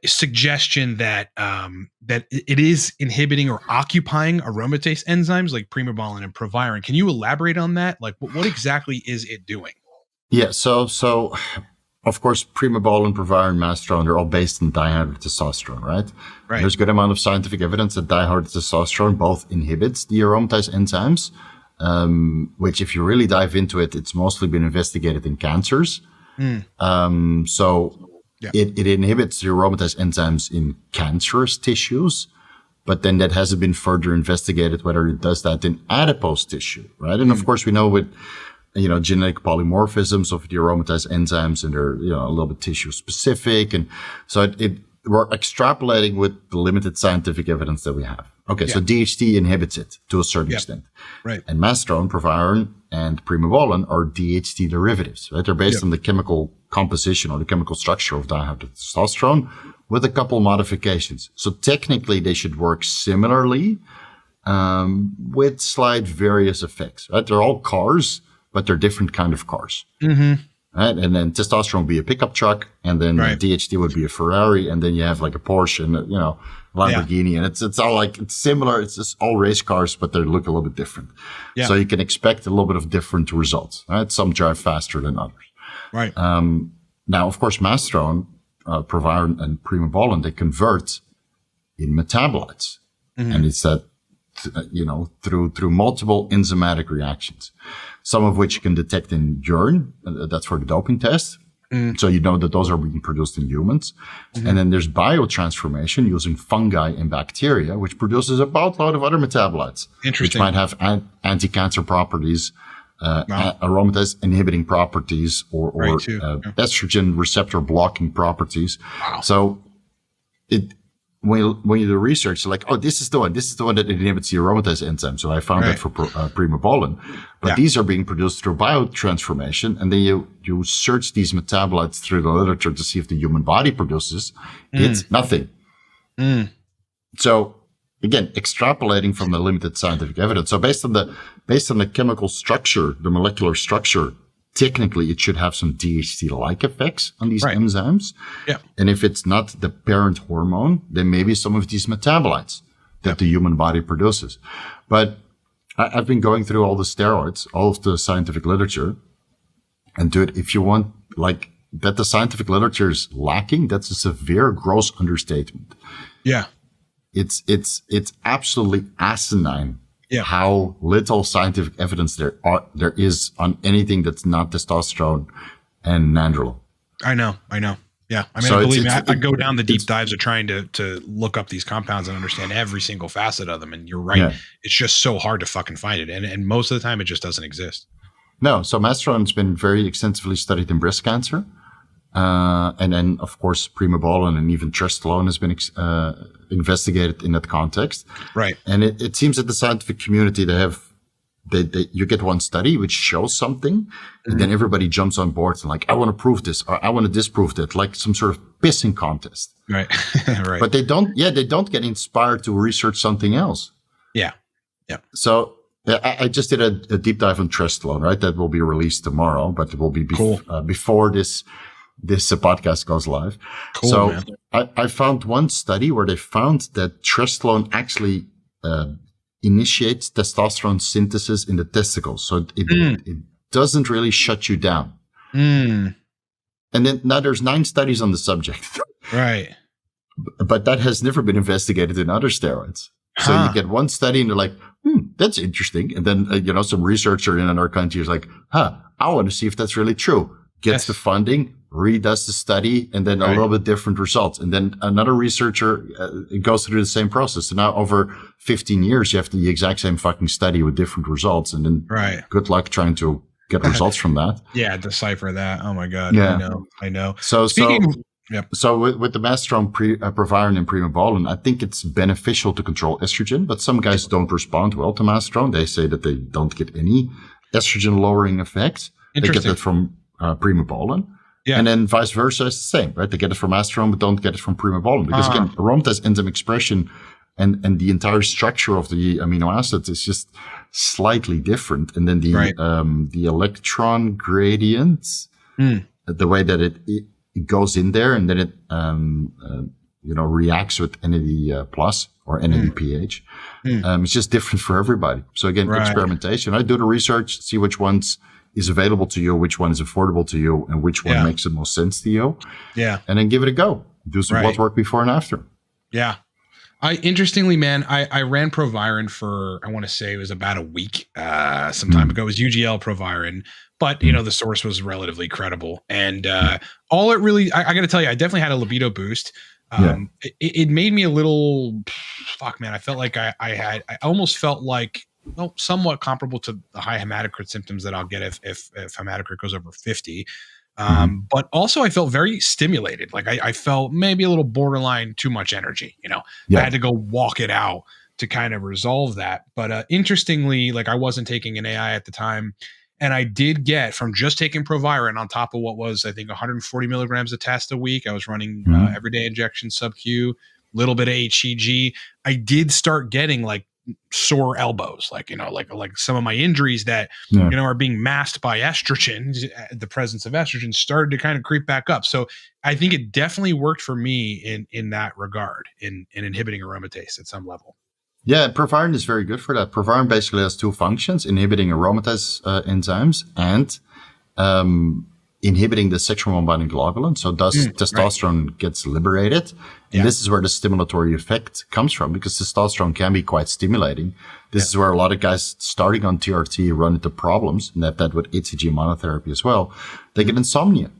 suggestion that that it is inhibiting or occupying aromatase enzymes like Primobolan and Proviron. Can you elaborate on that? Like, what exactly is it doing? Yeah, so of course, Primobolan, Proviron, Masteron, they're all based on dihydrotestosterone, right? Right. There's a good amount of scientific evidence that dihydrotestosterone both inhibits the aromatase enzymes, which if you really dive into it, it's mostly been investigated in cancers. It inhibits the aromatase enzymes in cancerous tissues, but then that hasn't been further investigated whether it does that in adipose tissue, right? And of course, we know with genetic polymorphisms of the aromatase enzymes, and they're a little bit tissue specific, and so we're extrapolating with the limited scientific evidence that we have. Okay, so DHT inhibits it to a certain extent, right? And Masteron, Proviron, and Primobolan are DHT derivatives, right? They're based on the chemical composition or the chemical structure of dihydrotestosterone with a couple modifications. So technically, they should work similarly, with slight various effects, right? They're all cars, but they're different kind of cars. Right? And then testosterone would be a pickup truck, and then DHT would be a Ferrari, and then you have like a Porsche and Lamborghini, and it's all it's similar. It's just all race cars, but they look a little bit different. So you can expect a little bit of different results. Right? Some drive faster than others. Right. Now, of course, Masteron, Proviron, and Primobolan, they convert in metabolites, and it's that through multiple enzymatic reactions, some of which you can detect in urine. That's for the doping test. So that those are being produced in humans. And then there's biotransformation using fungi and bacteria, which produces a boatload of other metabolites, which might have anti-cancer properties, aromatase inhibiting properties, or estrogen receptor blocking properties. Wow. So when you do research, you're like, oh, this is the one that inhibits the aromatase enzyme. So I found that for Primobolan. But these are being produced through biotransformation. And then you search these metabolites through the literature to see if the human body produces. It's nothing. So again, extrapolating from the limited scientific evidence. So based on the chemical structure, the molecular structure, technically it should have some DHT-like effects on these enzymes. Yeah. And if it's not the parent hormone, then maybe some of these metabolites that the human body produces. But I've been going through all the steroids, all of the scientific literature, and if you want, that the scientific literature is lacking, that's a severe, gross understatement. Yeah. It's absolutely asinine. Yeah. How little scientific evidence there is on anything that's not testosterone and nandrolone. I know. Yeah. I mean, believe me, I go down the deep dives of trying to look up these compounds and understand every single facet of them. And you're right. Yeah. It's just so hard to fucking find it. And most of the time it just doesn't exist. No. So Masteron's been very extensively studied in breast cancer. And then, of course, Primobolan and even Testosterone has been investigated in that context. Right. And it seems that the scientific community, you get one study which shows something, and then everybody jumps on board and I want to prove this, or I want to disprove that, like some sort of pissing contest. Right. Right. But they don't get inspired to research something else. Yeah. Yeah. So I just did a deep dive on Testosterone, right? That will be released tomorrow, but it will be before this podcast goes live. Cool, so man. I found one study where they found that Testosterone actually initiates testosterone synthesis in the testicles. So it doesn't really shut you down. And then now there's 9 studies on the subject. Right. But that has never been investigated in other steroids. So you get one study and they're like, that's interesting. And then, some researcher in another country is like, I want to see if that's really true. Gets the funding, redoes the study, and then a little bit different results. And then another researcher goes through the same process. So now over 15 years, you have the exact same fucking study with different results. And then good luck trying to get results from that. Yeah, decipher that. Oh my God. Yeah. I know. So with the Masteron, Proviron, and Primobolan, I think it's beneficial to control estrogen, but some guys don't respond well to Masteron. They say that they don't get any estrogen lowering effects. They get that from Primobolan. Yeah. And then vice versa is the same, right? They get it from Masteron, but don't get it from Primobolan. Because again, aromatase enzyme expression and the entire structure of the amino acids is just slightly different. And then the electron gradients, the way that it goes in there and then it, reacts with NAD plus or NADPH. It's just different for everybody. So again, experimentation. I do the research, see which ones is available to you, which one is affordable to you, and which one makes the most sense to you. Yeah. And then give it a go. Do some blood work before and after. Yeah. Interestingly, man, I ran Proviron for, I want to say it was about a week, some time ago. It was UGL Proviron, but the source was relatively credible. And, all it really, I got to tell you, I definitely had a libido boost. It made me a little, man. I felt like I almost felt like, somewhat comparable to the high hematocrit symptoms that I'll get if hematocrit goes over 50. But also I felt very stimulated. Like I felt maybe a little borderline too much energy, I had to go walk it out to kind of resolve that. But interestingly, like I wasn't taking an AI at the time. And I did get from just taking Proviron on top of what was, I think 140 milligrams of test a week. I was running everyday injection sub-Q, little bit of HCG. I did start getting like sore elbows, like some of my injuries that are being masked by estrogen. The presence of estrogen started to kind of creep back up. So I think it definitely worked for me in that regard, in inhibiting aromatase at some level. Yeah, Proviron is very good for that. Proviron basically has two functions: inhibiting aromatase enzymes and inhibiting the sex hormone binding globulin. So thus testosterone gets liberated. And this is where the stimulatory effect comes from, because testosterone can be quite stimulating. This is where a lot of guys starting on TRT run into problems, and that with HCG monotherapy as well. They get insomnia.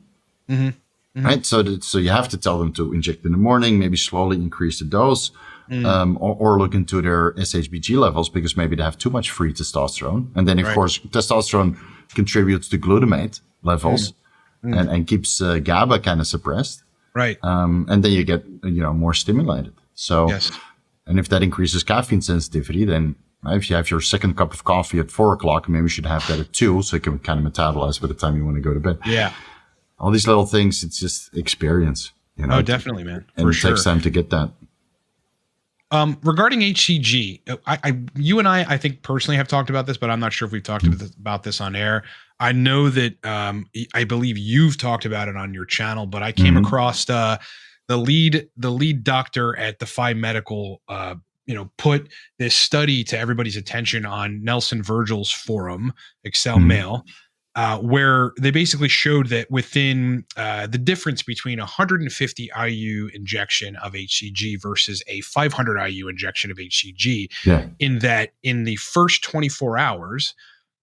Right? So you have to tell them to inject in the morning, maybe slowly increase the dose, or look into their SHBG levels, because maybe they have too much free testosterone. And then, of course, testosterone contributes to glutamate levels and keeps GABA kind of suppressed. Right. And then you get, more stimulated. So, and if that increases caffeine sensitivity, then if you have your second cup of coffee at 4:00, maybe you should have that at 2:00, so you can kind of metabolize by the time you want to go to bed. Yeah. All these little things, it's just experience, Oh, definitely, man. And it takes time to get that. Regarding HCG, you and I think personally have talked about this, but I'm not sure if we've talked about this on air. I know that I believe you've talked about it on your channel, but I came across the lead doctor at Defy Medical, put this study to everybody's attention on Nelson Virgil's forum, Excel Mail, where they basically showed that within the difference between 150 IU injection of HCG versus a 500 IU injection of HCG, in that in the first 24 hours,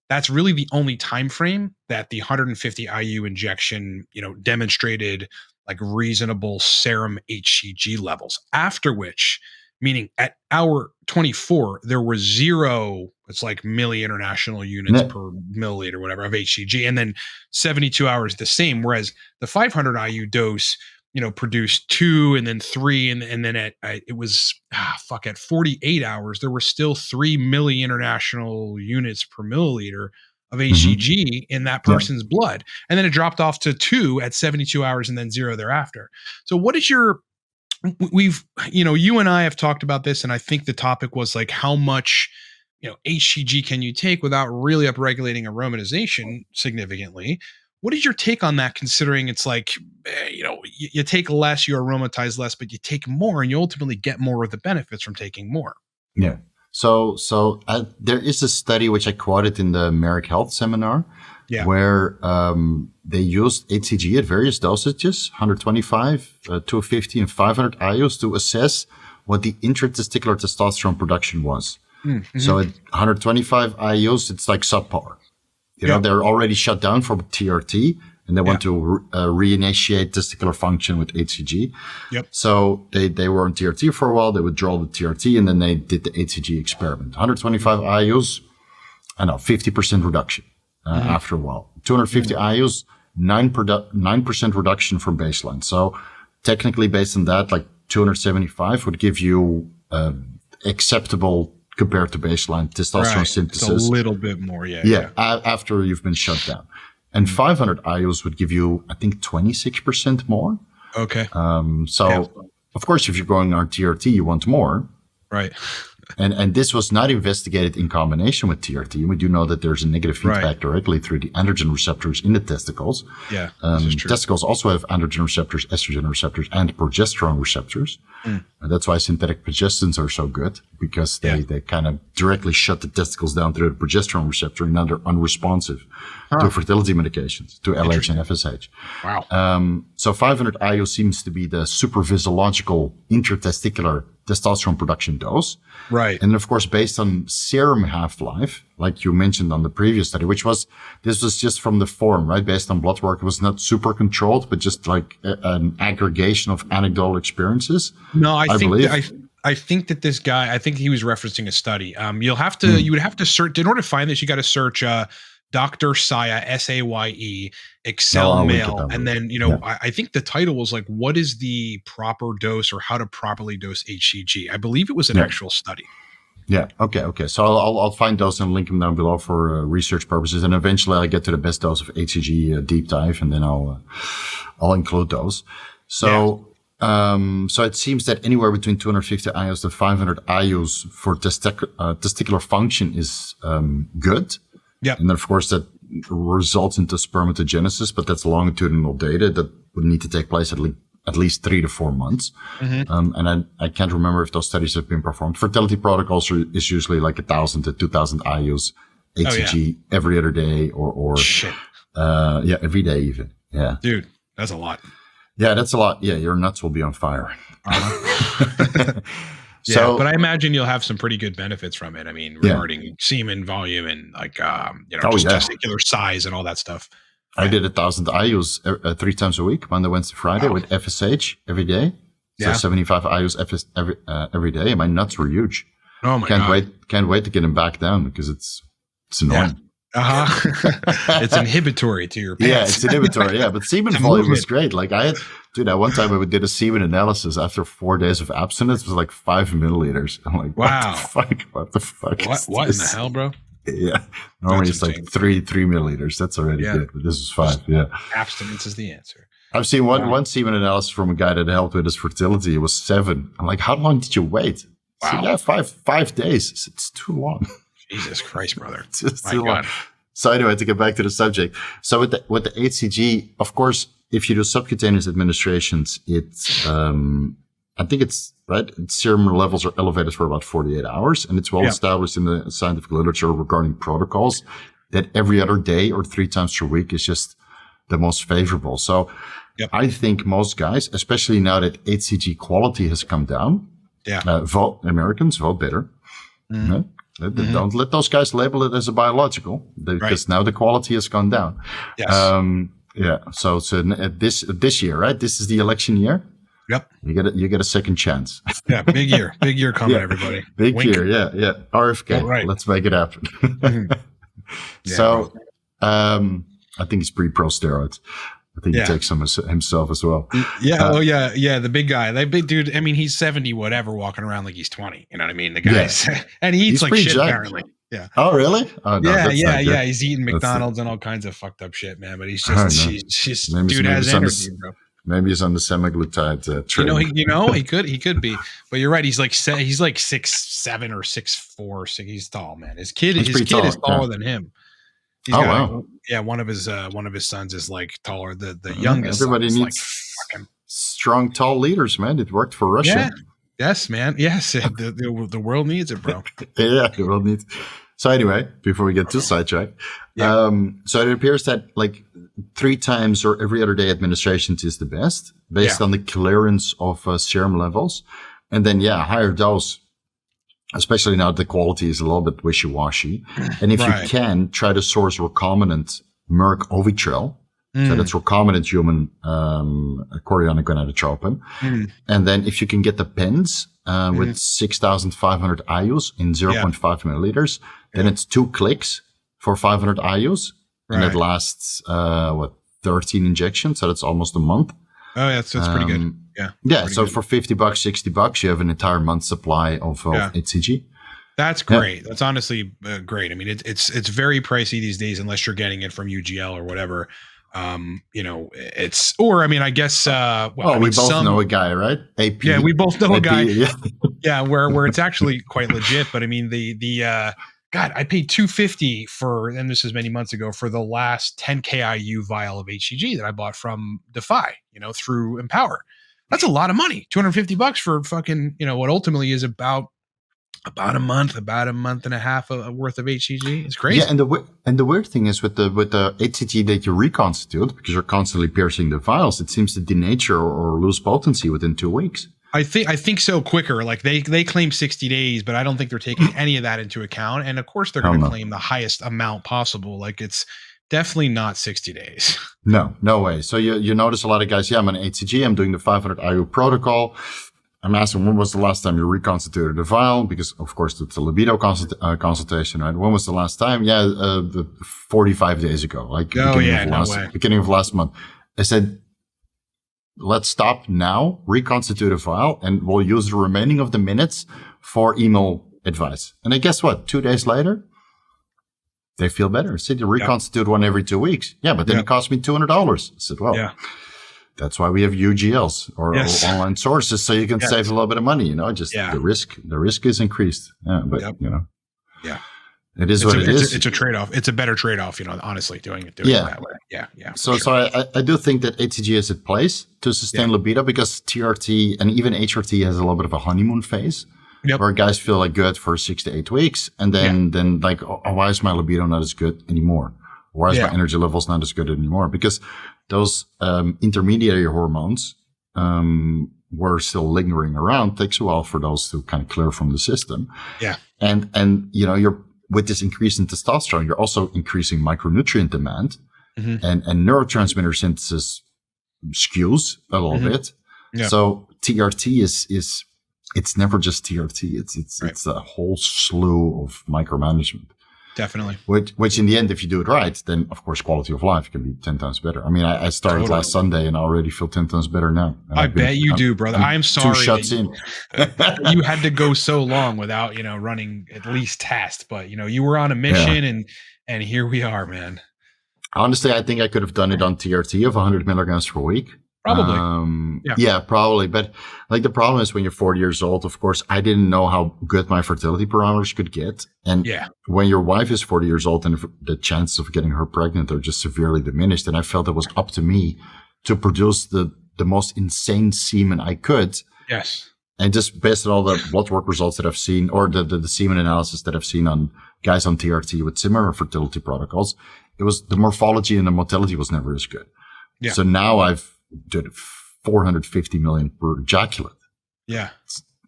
that's really the only time frame that the 150 IU injection, demonstrated like reasonable serum HCG levels. After which, meaning at hour 24, there was 0, it's like milli international units per milliliter, whatever, of HCG. And then 72 hours the same. Whereas the 500 IU dose, produced 2 and then 3. And then it was at 48 hours, there were still 3 milli international units per milliliter of HCG in that person's blood. And then it dropped off to 2 at 72 hours and then 0 thereafter. So what is your, you and I have talked about this, and I think the topic was like, how much, HCG can you take without really upregulating aromatization significantly? What is your take on that, considering it's like, you take less, you aromatize less, but you take more and you ultimately get more of the benefits from taking more? Yeah. So there is a study which I quoted in the Merrick Health seminar, where they used HCG at various dosages, 125, 250, and 500 IUs to assess what the intratesticular testosterone production was. Mm-hmm. So at 125 IUs, it's like subpar. You know, they're already shut down for TRT, and they want to reinitiate testicular function with HCG. Yep. So they were on TRT for a while. They withdrew the TRT, and then they did the HCG experiment. 125 IUs, I know, 50% reduction after a while. 250 IUs, 9% reduction from baseline. So technically, based on that, like 275 would give you acceptable compared to baseline testosterone synthesis. It's a little bit more, after you've been shut down. And 500 IUs would give you, I think, 26% more. Okay. Of course, if you're going on TRT, you want more. Right. And this was not investigated in combination with TRT. We do know that there's a negative feedback directly through the androgen receptors in the testicles. Yeah, this is true. Testicles also have androgen receptors, estrogen receptors, and progesterone receptors. And that's why synthetic progestins are so good, because they kind of directly shut the testicles down through the progesterone receptor, and now they're unresponsive to fertility medications, to LH and FSH. Wow. So 500 IU seems to be the superphysiological intratesticular testosterone production dose. Right. And of course, based on serum half-life, like you mentioned on the previous study, this was just from the form, right? Based on blood work. It was not super controlled, but just like an aggregation of anecdotal experiences. No, I think that this guy, I think he was referencing a study. You would have to search, in order to find this, you got to search, Dr. Saya, S-A-Y-E, Excel male. And then, I think the title was like, what is the proper dose, or how to properly dose HCG? I believe it was an actual study. Yeah. Okay. So I'll find those and link them down below for research purposes. And eventually I'll get to the best dose of HCG deep dive, and then I'll include those. So, so it seems that anywhere between 250 IUs to 500 IUs for testicular function is good. Yeah. And then of course that results into spermatogenesis, but that's longitudinal data that would need to take place at least 3 to 4 months. And I can't remember if those studies have been performed. Fertility protocols is usually like 1,000 to 2,000 IUs HCG every other day or every day even. Yeah. Dude, that's a lot. Yeah, that's a lot. Yeah, your nuts will be on fire. But I imagine you'll have some pretty good benefits from it. I mean, regarding semen volume and like, testicular size and all that stuff. I did 1,000 IUs 3 times a week, Monday, Wednesday, Friday, with FSH every day. So 75 IUs every day. And my nuts were huge. Oh my God. Can't wait to get them back down, because it's annoying. It's inhibitory to your pants. Yeah, it's inhibitory. Yeah, but semen volume was great. Like at one time I did a semen analysis after 4 days of abstinence. It was like 5 milliliters. I'm like, wow. What the fuck? What in the hell, bro? Yeah. Normally it's like 3 milliliters. That's already good, but this is 5. Yeah. Abstinence is the answer. I've seen one semen analysis from a guy that helped with his fertility. It was 7. I'm like, how long did you wait? Wow. So, 5 days. It's too long. Jesus Christ, brother. It's just too long. So anyway, to get back to the subject. So with the HCG, of course, if you do subcutaneous administrations, it's, I think it's right. Serum levels are elevated for about 48 hours, and it's well established in the scientific literature regarding protocols that every other day or 3 times per week is just the most favorable. So I think most guys, especially now that HCG quality has come down, Americans vote better. Right? Don't let those guys label it as a biological, because now the quality has gone down. Yes. So this year, right? This is the election year. Yep. You get a second chance. Big year coming, everybody. Big year. Yeah. RFK. Let's make it happen. So, I think he's pretty pro steroids. I think he takes some himself as well. The big guy, that big dude. I mean, he's 70, whatever, walking around like he's 20. You know what I mean? The guy's and he eats like shit, apparently. Yeah. Oh, really? Oh, no, He's eating McDonald's and all kinds of fucked up shit, man. But he's just dude has energy, bro. Maybe he's on the semaglutide train. He could be. But you're right. He's like 6'7" or 6'4". He's tall, man. His kid is taller than him. One of his sons is like taller. The youngest. Everybody needs strong, tall leaders, man. It worked for Russia. Yeah. Yes, man. Yes, the world needs it, bro. The world needs. So anyway, before we get too sidetracked, so it appears that like 3 times or every other day administrations is the best, based on the clearance of serum levels. And then, higher dose, especially now the quality is a little bit wishy-washy. And if you can, try to source recombinant Merck Ovitrel. So that's recombinant human chorionic gonadotropin. And then if you can get the pens with 6,500 IUs in 0.5 milliliters, then it's 2 clicks for 500 IUs. And it lasts, 13 injections. So that's almost a month. Oh, yeah, that's pretty good. Yeah. Yeah. So for $50, $60, you have an entire month's supply of HCG. That's great. Yeah. That's honestly great. I mean, it's very pricey these days unless you're getting it from UGL or whatever. I guess, we both know a guy, right? AP. Yeah, we both know a guy. Yeah. where it's actually quite legit. But I mean, God, I paid $250 and this is many months ago, for the last 10 KIU vial of HCG that I bought from Defy, through Empower. That's a lot of money. $250 for fucking, what ultimately is about a month and a half worth of HCG. It's crazy. Yeah, and the weird thing is with the HCG that you reconstitute, because you're constantly piercing the vials, it seems to denature or lose potency within 2 weeks. I think so quicker. Like they claim 60 days, but I don't think they're taking any of that into account. And of course they're going to claim the highest amount possible. Like it's definitely not 60 days. No way. So you notice a lot of guys, I'm on HCG, I'm doing the 500 IU protocol. I'm asking, when was the last time you reconstituted a vial? Because of course it's a libido consultation, right? When was the last time? 45 days ago, beginning of last month. I said, let's stop now, reconstitute a vial, and we'll use the remaining of the minutes for email advice. And then guess what? 2 days later, they feel better. I said, you reconstitute one every 2 weeks. Yeah, but then it cost me $200. I said, that's why we have UGLs or online sources, so you can save a little bit of money. The risk is increased. Yeah, but it is what it is. It's a trade-off. It's a better trade-off. Honestly, doing it that way. Yeah. So I do think that HCG is its place to sustain libido, because TRT and even HRT has a little bit of a honeymoon phase. Where guys feel like good for 6 to 8 weeks, and then like, why is my libido not as good anymore? Why is my energy levels not as good anymore? Because those intermediary hormones were still lingering around. Takes a while for those to kind of clear from the system. Yeah. And you're with this increase in testosterone, you're also increasing micronutrient demand, and neurotransmitter synthesis skews a little bit. Yeah. So TRT is it's never just TRT. It's a whole slew of micromanagement. Definitely. Which in the end, if you do it right, then of course quality of life can be 10 times better. I mean, I started last Sunday and I already feel 10 times better now. I bet you do, brother. I'm sorry. 2 shots in. You had to go so long without, running at least tests, but you were on a mission and here we are, man. Honestly, I think I could have done it on TRT of 100 milligrams per week. Probably. Probably. But like the problem is when you're 40 years old, of course, I didn't know how good my fertility parameters could get. And when your wife is 40 years old and the chances of getting her pregnant are just severely diminished. And I felt it was up to me to produce the most insane semen I could. Yes. And just based on all the blood work results that I've seen, or the semen analysis that I've seen on guys on TRT with similar fertility protocols, it was the morphology and the motility was never as good. Yeah. So now I've did 450 million per ejaculate. Yeah.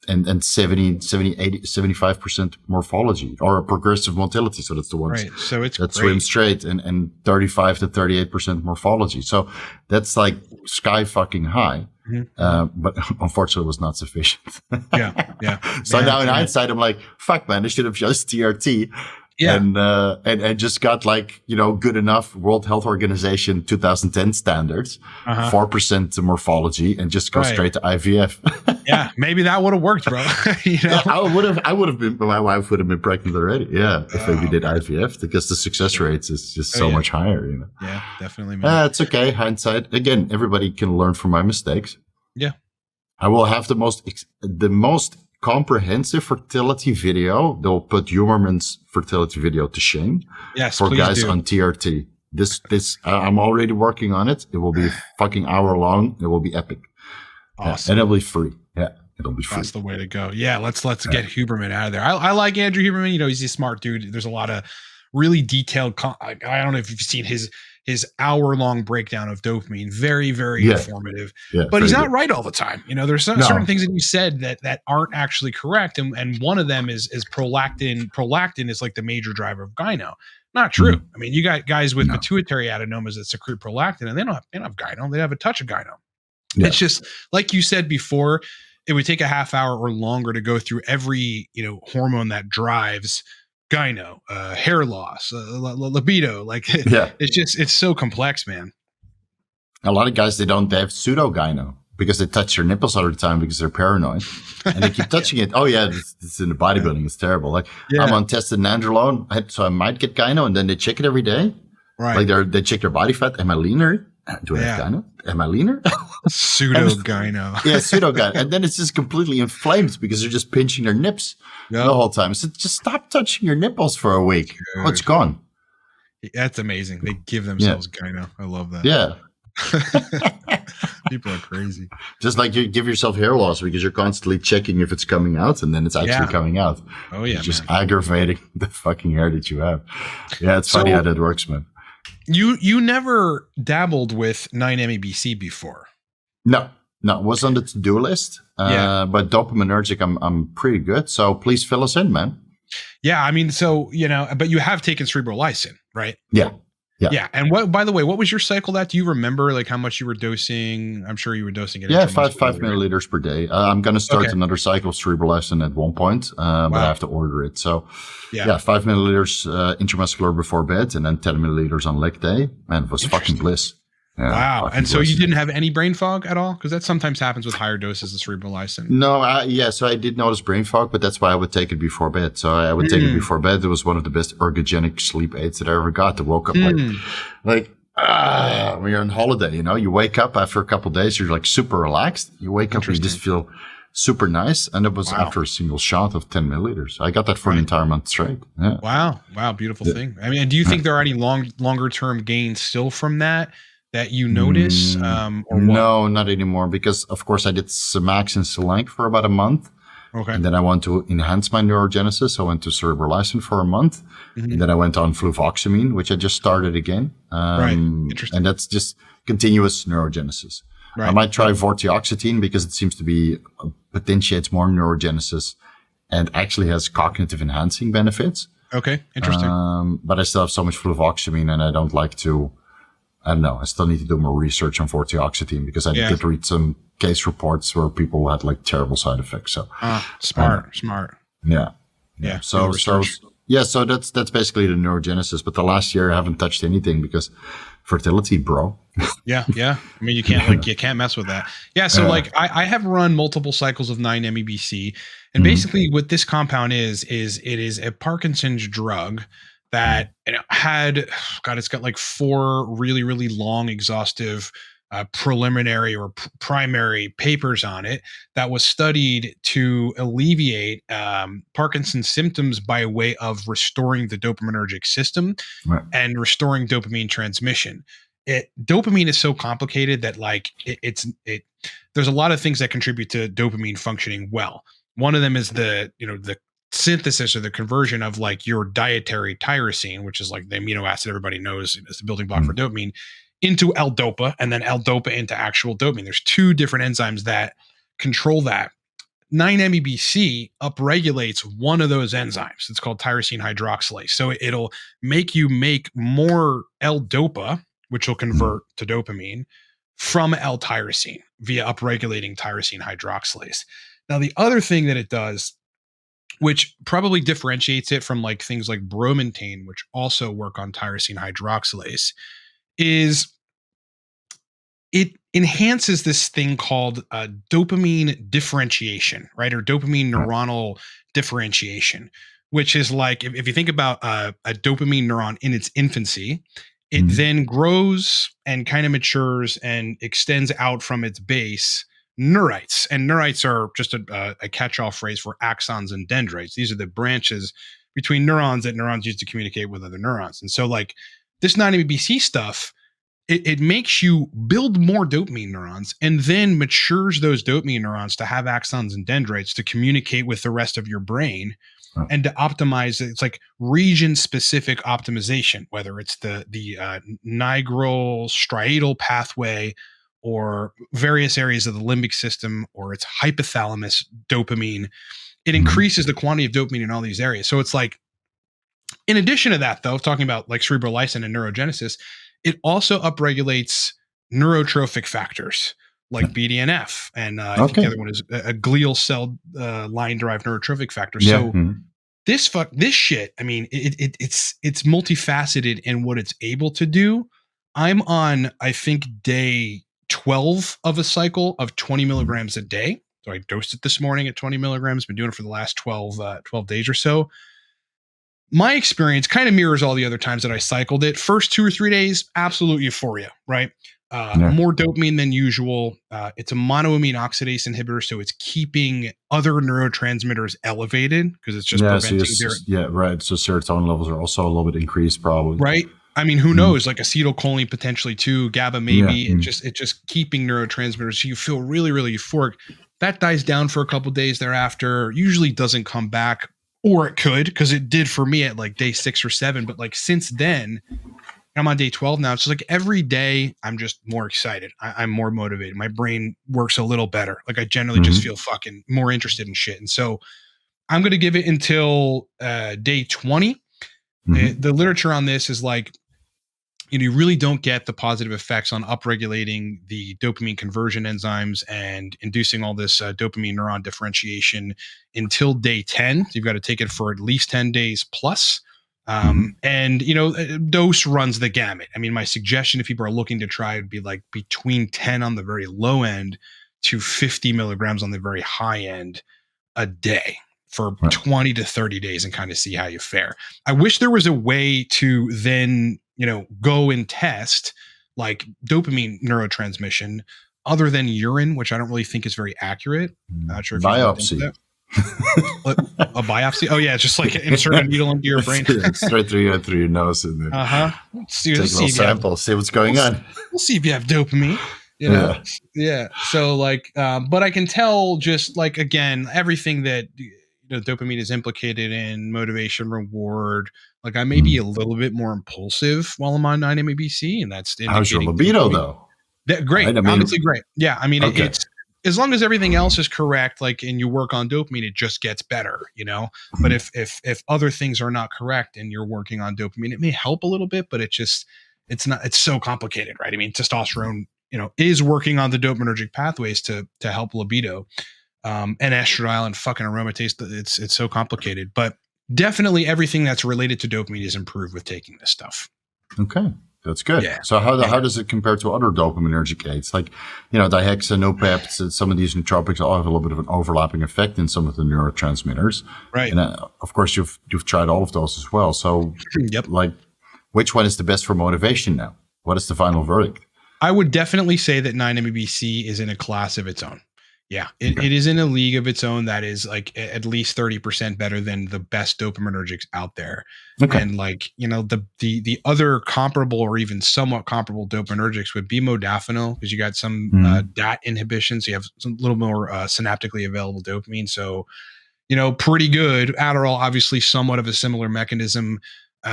And 70, 80, 75% morphology or a progressive motility. So that's the one. Right. So it's that swim straight and 35 to 38% morphology. So that's like sky fucking high. But unfortunately it was not sufficient. Yeah. So now in hindsight, I'm like, fuck man, I should have just TRT. Yeah. And just got like, good enough World Health Organization 2010 standards, 4% morphology, and just go straight to IVF. Yeah. Maybe that would have worked, bro. I would have been, my wife would have been pregnant already. Yeah. If we did IVF, because the success rates is just so much higher, Yeah, definitely. Man. It's okay. Hindsight. Again, everybody can learn from my mistakes. Yeah. I will have the most comprehensive fertility video. They'll put Humerman's fertility video to shame. Yes, for guys on TRT. This I'm already working on it. It will be a fucking hour long. It will be epic. Awesome. And it'll be free. Yeah, it'll be free. That's the way to go. Yeah, let's get Huberman out of there. I like Andrew Huberman. He's a smart dude. There's a lot of really detailed. I don't know if you've seen his his hour-long breakdown of dopamine. Very, very informative. Yeah, but he's not good. right all the time. There's certain things that you said that aren't actually correct, and one of them is prolactin. Prolactin is like the major driver of gyno. Not true. I mean, you got guys with pituitary adenomas that secrete prolactin, and they don't have gyno. They have a touch of gyno. Yeah. It's just like you said before. It would take a half hour or longer to go through every hormone that drives gyno, hair loss, libido. It's so complex, man. A lot of guys, they have pseudo-gyno because they touch their nipples all the time because they're paranoid and they keep touching it. Oh yeah, it's in the bodybuilding. It's terrible. I'm on testosterone, so I might get gyno, and then they check it every day. Right. Like they check their body fat. Am I leaner? Do I have gyno? Am I leaner? Pseudo-gyno. Yeah, pseudo-gyno. And then it's just completely inflamed because they're just pinching their nips the whole time. So just stop touching your nipples for a week. Dude. Oh, it's gone. That's amazing. They give themselves gyno. I love that. Yeah. People are crazy. Just like you give yourself hair loss because you're constantly checking if it's coming out, and then it's actually coming out. Oh, yeah. It's just aggravating the fucking hair that you have. Yeah, it's funny how that works, man. You never dabbled with 9-MEBC before. No, it was on the to-do list. But dopaminergic, I'm pretty good. So please fill us in, man. Yeah, I mean, so but you have taken Cerebrolysin, right? Yeah. And by the way, what was your cycle? That do you remember, like how much you were dosing? I'm sure you were dosing it. Yeah, 5 milliliters per day. I'm going to start another cycle of Cerebrolysin at one point, but I have to order it. So 5 milliliters intramuscular before bed, and then 10 milliliters on leg day. Man, it was fucking bliss. Yeah, wow. And so you didn't have any brain fog at all? Because that sometimes happens with higher doses of Cerebrolysin. No, so I did notice brain fog, but that's why I would take it before bed. So I would take it before bed. It was one of the best ergogenic sleep aids that I ever got. I woke up when you're on holiday, you wake up after a couple of days, you're like super relaxed. You wake up and you just feel super nice. And it was after a single shot of 10 milliliters. I got that for an entire month straight. Yeah. Wow. Beautiful thing. I mean, do you think there are any longer term gains still from that you notice? No, not anymore. Because of course I did Semax and Selank for about a month. Okay. And then I want to enhance my neurogenesis. I went to Cerebrolysin for a month. And then I went on fluvoxamine, which I just started again. Right. Interesting. And that's just continuous neurogenesis. Right. I might try vortioxetine because it seems to be potentiates more neurogenesis and actually has cognitive enhancing benefits. Okay. Interesting. But I still have so much fluvoxamine, and I don't like to. I don't know. I still need to do more research on vortioxetine because I did read some case reports where people had like terrible side effects. So smart. Yeah. So that's basically the neurogenesis. But the last year I haven't touched anything because fertility, bro. Yeah. I mean, you can't mess with that. Yeah. So I have run multiple cycles of 9-MEBC, and basically what this compound is it is a Parkinson's drug that it's got like 4 really, really long, exhaustive preliminary or primary papers on it that was studied to alleviate Parkinson's symptoms by way of restoring the dopaminergic system and restoring dopamine transmission. Dopamine is so complicated that there's a lot of things that contribute to dopamine functioning well. One of them is the synthesis or the conversion of like your dietary tyrosine, which is like the amino acid everybody knows is the building block for dopamine, into L-DOPA, and then L-DOPA into actual dopamine. There's 2 different enzymes that control that. 9-MEBC upregulates one of those enzymes. It's called tyrosine hydroxylase. So it'll make you make more L-DOPA, which will convert to dopamine, from L-tyrosine via upregulating tyrosine hydroxylase. Now, the other thing that it does, which probably differentiates it from like things like bromontane, which also work on tyrosine hydroxylase, is it enhances this thing called dopamine differentiation, right? Or dopamine neuronal differentiation, which is like, if you think about a dopamine neuron in its infancy, it then grows and kind of matures and extends out from its base neurites. And neurites are just a catch-all phrase for axons and dendrites. These are the branches between neurons that neurons use to communicate with other neurons. And so like this 9-MEBC stuff it makes you build more dopamine neurons and then matures those dopamine neurons to have axons and dendrites to communicate with the rest of your brain and to optimize. It's like region specific optimization, whether it's the nigral striatal pathway or various areas of the limbic system, or it's hypothalamus dopamine. It increases the quantity of dopamine in all these areas. So it's like, in addition to that, though, talking about like cerebrolysin and neurogenesis, it also upregulates neurotrophic factors like BDNF, and I think the other one is a glial cell line-derived neurotrophic factor. So this shit, I mean, it's multifaceted in what it's able to do. I'm on, I think, day 12 of a cycle of 20 milligrams a day. So I dosed it this morning at 20 milligrams. Been doing it for the last 12 days or so. My experience kind of mirrors all the other times that I cycled it. First 2 or 3 days, absolute euphoria, right? More dopamine than usual. It's a monoamine oxidase inhibitor, so it's keeping other neurotransmitters elevated because it's just preventing So serotonin levels are also a little bit increased, probably. Right. I mean, who knows? Like acetylcholine potentially too, GABA maybe. It's just keeping neurotransmitters. So you feel really, really euphoric. That dies down for a couple of days thereafter. Usually doesn't come back. Or it could, because it did for me at like day 6 or 7. But like since then, I'm on day 12 now. It's just like every day I'm just more excited. I'm more motivated. My brain works a little better. Like I generally just feel fucking more interested in shit. And so I'm going to give it until day 20. The literature on this is like, you really don't get the positive effects on upregulating the dopamine conversion enzymes and inducing all this dopamine neuron differentiation until day 10. So you've got to take it for at least 10 days plus. And, dose runs the gamut. I mean, my suggestion if people are looking to try would be like between 10 on the very low end to 50 milligrams on the very high end a day for 20 to 30 days and kind of see how you fare. I wish there was a way to then go and test like dopamine neurotransmission other than urine, which I don't really think is very accurate. Not sure if biopsy. A biopsy? Oh yeah, it's just like insert a needle into your brain, straight through your nose, and then take a little sample, see what's going on. We'll see if you have dopamine. Yeah. So like, but I can tell just like again everything that dopamine is implicated in motivation, reward. Like I may be a little bit more impulsive while I'm on 9-MeBC, and that's how's your libido though? Great, right? Obviously great. Yeah, I mean it's as long as everything else is correct, like and you work on dopamine, it just gets better, But if other things are not correct and you're working on dopamine, it may help a little bit, but it's so complicated, right? I mean, testosterone, is working on the dopaminergic pathways to help libido. And estradiol and fucking aromatase, it's so complicated, but definitely everything that's related to dopamine is improved with taking this stuff. Okay, that's good. Yeah. So how does it compare to other dopaminergic aids? Like, dihexanopeps, some of these nootropics all have a little bit of an overlapping effect in some of the neurotransmitters. Right. And of course, you've tried all of those as well. So, like, which one is the best for motivation now? What is the final verdict? I would definitely say that 9-MeBC is in a class of its own. Yeah, it is in a league of its own that is like at least 30% better than the best dopaminergics out there. Okay. And like, the other comparable or even somewhat comparable dopaminergics would be modafinil because you got some DAT inhibition. So you have some little more synaptically available dopamine. So, pretty good. Adderall, obviously somewhat of a similar mechanism to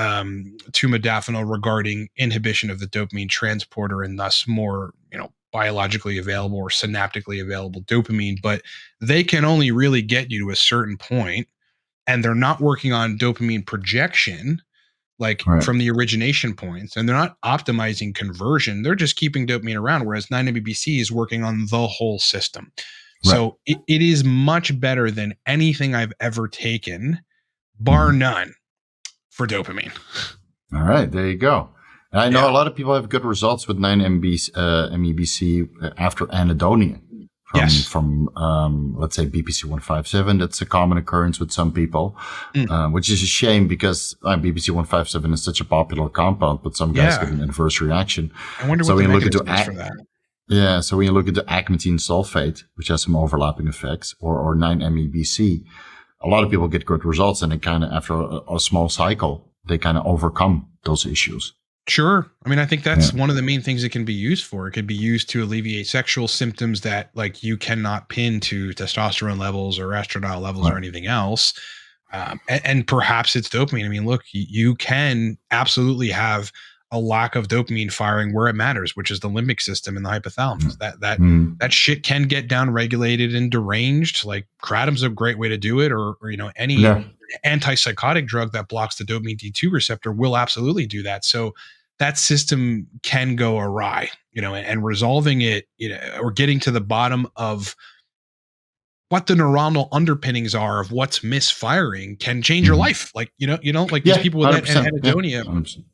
modafinil regarding inhibition of the dopamine transporter and thus more, biologically available or synaptically available dopamine, but they can only really get you to a certain point, and they're not working on dopamine projection from the origination points, and they're not optimizing conversion. They're just keeping dopamine around, whereas 9-MeBC is working on the whole system. Right. So it is much better than anything I've ever taken, bar none, for dopamine. All right, there you go. And I know a lot of people have good results with 9-MeBC after anhedonia from let's say BPC 157. That's a common occurrence with some people, which is a shame because BPC 157 is such a popular compound, but some guys get an adverse reaction. I wonder what the mechanism is for that. Yeah, so when you look at the agmatine sulfate, which has some overlapping effects, or 9-MeBC, a lot of people get good results, and they kind of, after a small cycle, they kind of overcome those issues. Sure. I mean, I think that's one of the main things it can be used for. It could be used to alleviate sexual symptoms that like you cannot pin to testosterone levels or estradiol levels or anything else. And perhaps it's dopamine. I mean, look, you can absolutely have a lack of dopamine firing where it matters, which is the limbic system and the hypothalamus. That shit can get down regulated and deranged. Like kratom's a great way to do it, or any antipsychotic drug that blocks the dopamine D2 receptor will absolutely do that. So that system can go awry, and resolving it, or getting to the bottom of what the neuronal underpinnings are of what's misfiring can change your life. Like, like these people with anhedonia,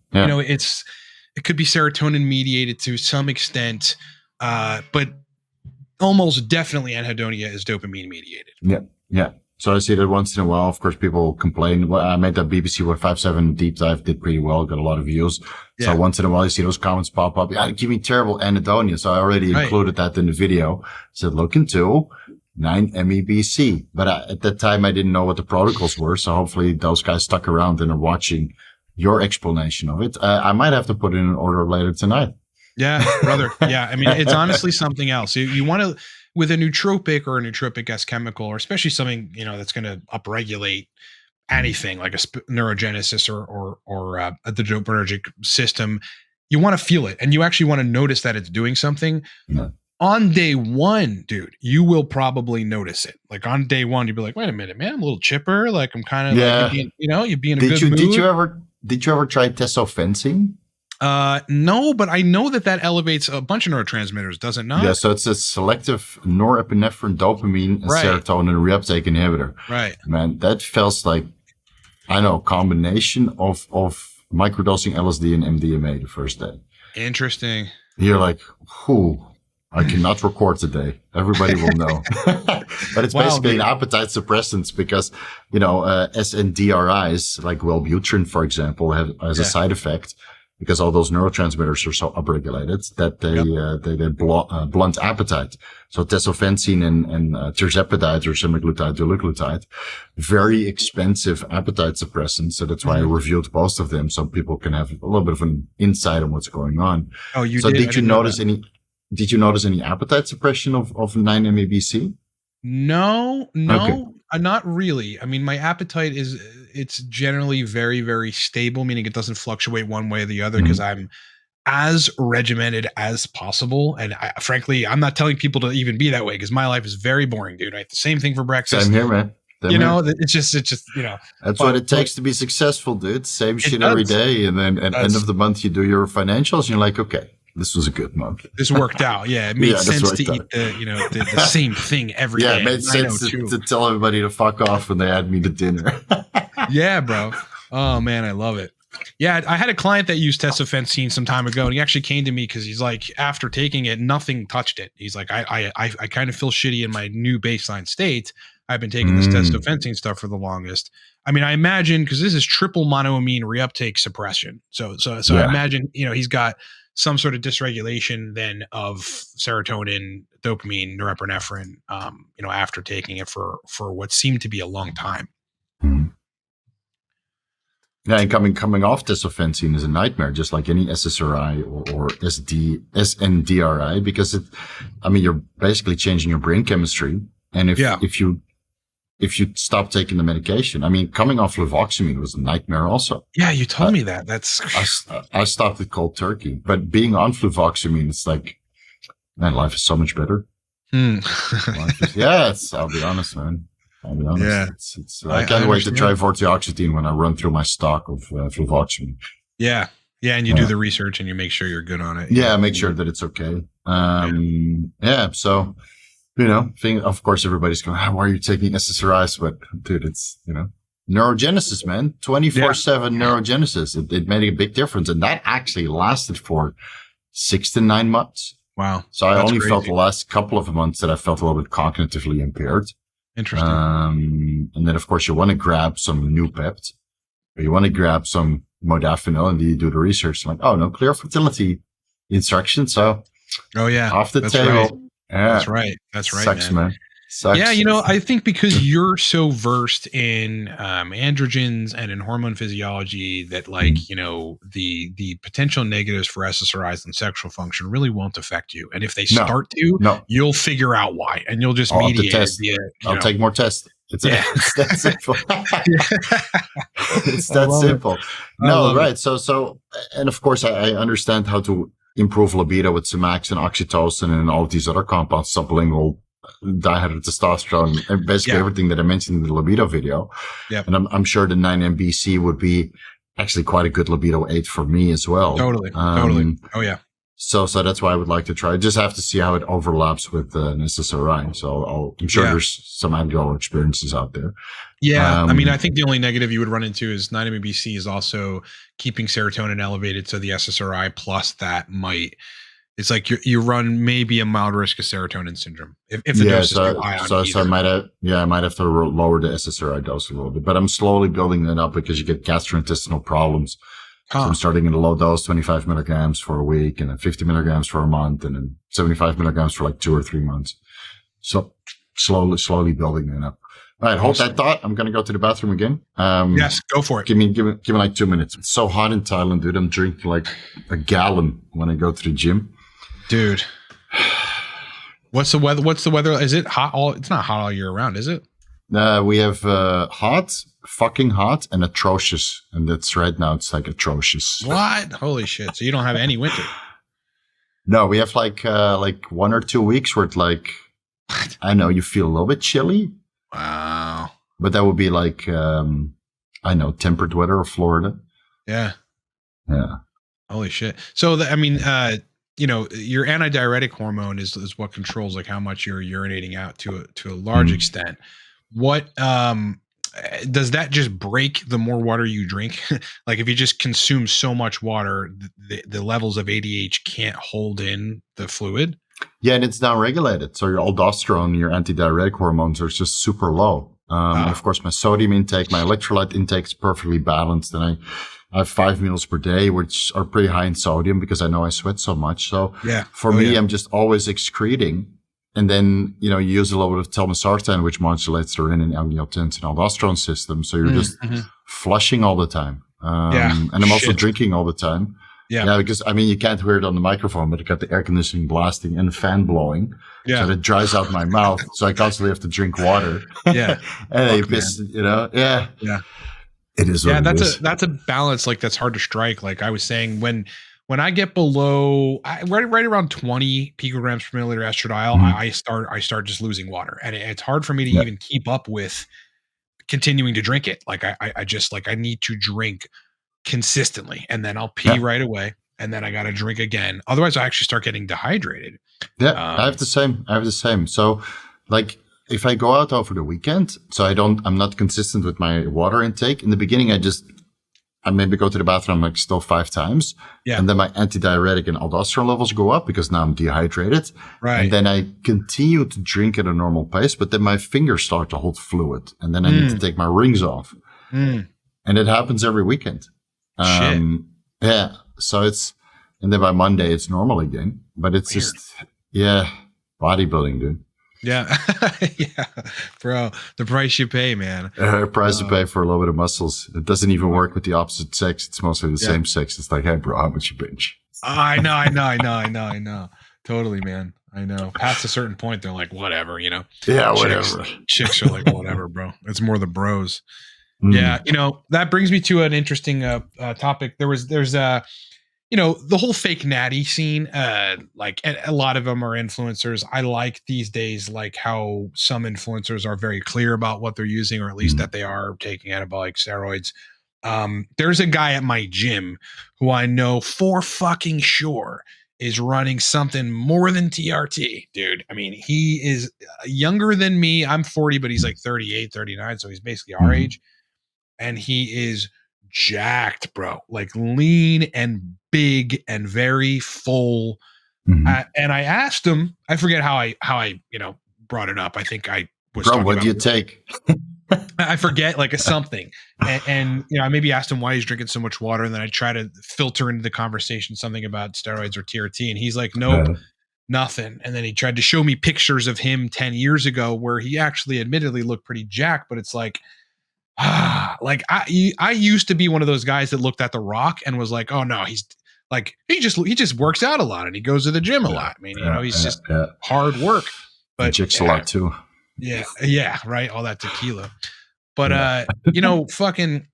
it could be serotonin mediated to some extent, but almost definitely anhedonia is dopamine mediated. Yeah. So I see that once in a while. Of course, people complain. Well, I made that BBC 157 deep dive, did pretty well, got a lot of views. So once in a while, you see those comments pop up. Yeah, give me terrible anhedonia. So I already included that in the video. Said look into 9-MeBC. But at that time, I didn't know what the protocols were. So hopefully those guys stuck around and are watching your explanation of it. I might have to put it in an order later tonight. Yeah, brother. Yeah. I mean, it's honestly something else. You want to, with a nootropic or a nootropic-esque chemical, or especially something, that's going to upregulate anything like a neurogenesis or the dopaminergic system, you want to feel it. And you actually want to notice that it's doing something. Yeah. On day one, dude, you will probably notice it. Like on day one, you'll be like, wait a minute, man, I'm a little chipper. Like I'm kind of like, you'd be in a good mood. Did you ever try Tesofensine? No, but I know that elevates a bunch of neurotransmitters, does it not? Yeah, so it's a selective norepinephrine, dopamine, and serotonin reuptake inhibitor. Right. Man, that feels like, a combination of microdosing LSD and MDMA the first day. Interesting. You're like, I cannot record today. Everybody will know. But it's basically an appetite suppressant because, SNDRIs, like Wellbutrin, for example, has a side effect because all those neurotransmitters are so upregulated that they blunt appetite. So tesofensine and tirzepatide or semaglutide, dulaglutide, very expensive appetite suppressants. So that's why I reviewed both of them so people can have a little bit of an insight on what's going on. Oh, you so did? Did you notice any appetite suppression of 9-MeBC? No, not really. I mean, my appetite it's generally very, very stable, meaning it doesn't fluctuate one way or the other because I'm as regimented as possible. And frankly, I'm not telling people to even be that way because my life is very boring, dude. I eat the same thing for breakfast. Same here, man. It's just, That's what it takes to be successful, dude. Same shit every day. And then at the end of the month, you do your financials and you're like, okay, this was a good month. This worked out. Yeah. It made sense to eat the same thing every day. Yeah, it made sense to tell everybody to fuck off when they had me to dinner. Yeah, bro. Oh man, I love it. Yeah, I had a client that used tesofensine some time ago, and he actually came to me because he's like, after taking it, nothing touched it. He's like, I kind of feel shitty in my new baseline state. I've been taking this tesofensine stuff for the longest. I mean, I imagine because this is triple monoamine reuptake suppression. So I imagine he's got some sort of dysregulation then of serotonin, dopamine, norepinephrine, after taking it for what seemed to be a long time. Yeah, and coming off tesofensine is a nightmare, just like any SSRI or SNDRI, because you're basically changing your brain chemistry. And if you stop taking the medication, coming off fluvoxamine was a nightmare also. Yeah, you told me that. I stopped it cold turkey, but being on fluvoxamine, it's like, man, life is so much better. I'll be honest, man. Yeah. I can't wait to try vortioxetine when I run through my stock of fluvoxamine. Yeah. Yeah. And you do the research and you make sure you're good on it. Yeah. Make sure that it's okay. So, of course, everybody's going, why are you taking SSRIs? But dude, it's, neurogenesis, man, 24/7 neurogenesis. It made a big difference. And that actually lasted for 6 to 9 months. Wow. So I only felt the last couple of months that I felt a little bit cognitively impaired. Interesting. And then, of course, you want to grab some new pept, or you want to grab some modafinil, and you do the research. Like, oh, no clear fertility instructions. So, off the table. Right. Yeah. That's right. Sucks, man. Sucks. Yeah, you know, I think because you're so versed in androgens and in hormone physiology that, like, you know, the potential negatives for SSRIs and sexual function really won't affect you. And if they start to, No. you'll figure out why, and you'll just I'll have to mediate it test. via, I'll take more tests. It's that simple. It's that simple. No, right. So, and of course, I understand how to improve libido with Semax and oxytocin and all of these other compounds, sublingual dihydrotestosterone, and basically everything that I mentioned in the libido video. Yep. And I'm sure the 9-MBC would be actually quite a good libido aid for me as well. Totally. Oh yeah. So that's why I would like to try. I just have to see how it overlaps with an SSRI. So I'm sure there's some anecdotal experiences out there. Yeah. I mean, I think the only negative you would run into is 9-MBC is also keeping serotonin elevated. So the SSRI plus that might, it's like you run maybe a mild risk of serotonin syndrome if the dose is too high on either. So I might have to lower the SSRI dose a little bit, but I'm slowly building that up because you get gastrointestinal problems. So I'm starting in the low dose, 25 milligrams for a week, and then 50 milligrams for a month, and then 75 milligrams for like 2 or 3 months. So slowly building that up. All right, hold that thought. I'm going to go to the bathroom again. Yes, go for it. Give me like 2 minutes. It's so hot in Thailand, dude. I'm drinking like a gallon when I go to the gym. Dude. What's the weather? Is it hot it's not hot all year round, is it? We have hot, fucking hot, and atrocious. And that's right now, it's like atrocious. What? Holy shit. So you don't have any winter? No, we have like 1 or 2 weeks where it's like, I know you feel a little bit chilly. Wow. But that would be like, temperate weather of Florida. Yeah. Yeah. Holy shit. So, your anti-diuretic hormone is what controls like how much you're urinating out to a large extent. What does that just break the more water you drink? Like if you just consume so much water, the levels of ADH can't hold in the fluid. Yeah, and it's down-regulated. So your aldosterone, your anti-diuretic hormones are just super low. And of course, my sodium intake, my electrolyte intake is perfectly balanced. And I have 5 meals per day, which are pretty high in sodium because I know I sweat so much. So for me, I'm just always excreting. And then, you use a little bit of telmisartan, which modulates the renin, angiotensin, aldosterone system. So you're just flushing all the time. And I'm also drinking all the time. Yeah, because you can't hear it on the microphone, but I got the air conditioning blasting and the fan blowing. Yeah. So that dries out my mouth. So I constantly have to drink water. Yeah. And Yeah. It is. Yeah. That's a balance. Like that's hard to strike. Like I was saying, when I get below right around 20 picograms per milliliter estradiol, I start just losing water, and it's hard for me to even keep up with continuing to drink it. Like I just I need to drink consistently, and then I'll pee right away, and then I got to drink again. Otherwise I actually start getting dehydrated. Yeah. I have the same. So like if I go out over the weekend, so I'm not consistent with my water intake. In the beginning, I maybe go to the bathroom like still 5 times. Yeah. And then my anti-diuretic and aldosterone levels go up because now I'm dehydrated. Right. And then I continue to drink at a normal pace, but then my fingers start to hold fluid. And then I need to take my rings off. And it happens every weekend. Yeah. So and then by Monday it's normal again, but it's weird. Just, bodybuilding, dude. Yeah. Yeah, bro, the price you pay, man. Price you pay for a little bit of muscles. It doesn't even work with the opposite sex. It's mostly the same sex. It's like, hey bro, how much you bench? I know. Totally, man. I know. Past a certain point, they're like, whatever, Yeah, whatever. Chicks are like, whatever, bro. It's more the bros. Yeah, that brings me to an interesting topic. There's the whole fake natty scene. Like a lot of them are influencers. I like these days, like how some influencers are very clear about what they're using, or at least that they are taking anabolic steroids. There's a guy at my gym who I know for fucking sure is running something more than TRT, dude. I mean, he is younger than me. I'm 40, but he's like 38, 39. So he's basically our age. And he is jacked, bro, like lean and big and very full. And I asked him, I forget how I brought it up. I think I was bro, what do you take? I forget, like a something. And I maybe asked him why he's drinking so much water. And then I try to filter into the conversation something about steroids or TRT. And he's like, nope, nothing. And then he tried to show me pictures of him 10 years ago where he actually admittedly looked pretty jacked, but it's like, like I used to be one of those guys that looked at The Rock and was like, oh no, he's like, he just works out a lot and he goes to the gym a lot. I mean, he's just hard work, but injects a lot too. Yeah. Right. All that tequila, but, fucking,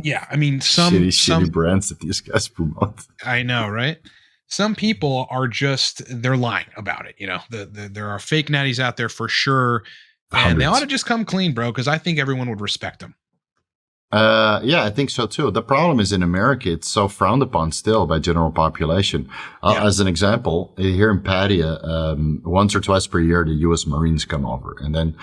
yeah. I mean, some shitty brands that these guys promote. I know, right? Some people are they're lying about it. There are fake natties out there for sure. And Hundreds. They ought to just come clean, bro, because I think everyone would respect them. Yeah, I think so too. The problem is in America, it's so frowned upon still by general population. As an example, here in Padia, once or twice per year, the U.S. Marines come over. And then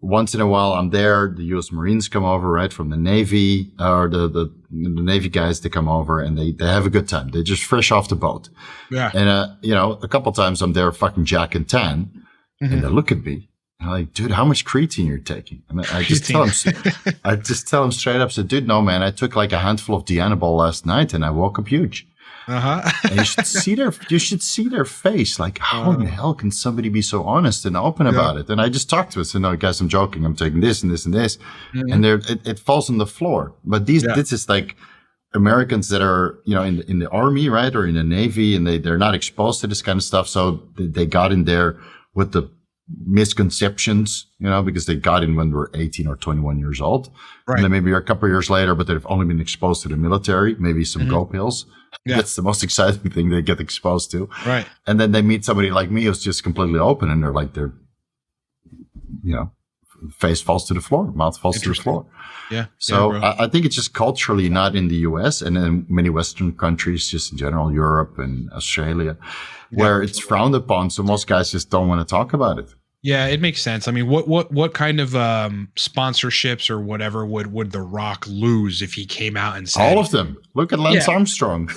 once in a while, I'm there. The U.S. Marines come over, right, from the Navy, or the Navy guys, they come over and they have a good time. They're just fresh off the boat. Yeah. And, a couple times I'm there fucking jack and tan, and they look at me. I'm like, dude, how much creatine you're taking? And I just tell him straight up, dude, no, man, I took like a handful of Dianabol last night and I woke up huge. And you should see their face. Like, how in the hell can somebody be so honest and open about it? And I just talked to us and no, guys, I'm joking. I'm taking this and this and this. And it falls on the floor. But this is like Americans that are, in the army, right? Or in the Navy, and they're not exposed to this kind of stuff. So they got in there with the misconceptions, because they got in when they were 18 or 21 years old. Right. And then maybe a couple of years later, but they've only been exposed to the military, maybe some go pills. Yeah. That's the most exciting thing they get exposed to. Right. And then they meet somebody like me who's just completely open and they're face falls to the floor, mouth falls to the floor. Yeah. So I think it's just culturally not in the US and in many Western countries, just in general, Europe and Australia, where it's frowned upon. So most guys just don't want to talk about it. Yeah, it makes sense. I mean, what kind of sponsorships or whatever would The Rock lose if he came out and said all of them? Look at Lance Armstrong.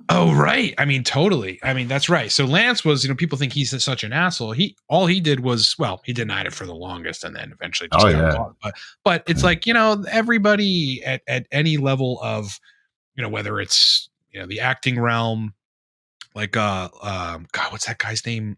Oh, right. I mean, totally. I mean, that's right. So Lance was, people think he's such an asshole. All he did was, he denied it for the longest and then eventually just got caught. But it's like, everybody at any level of, whether it's, the acting realm, like God, what's that guy's name?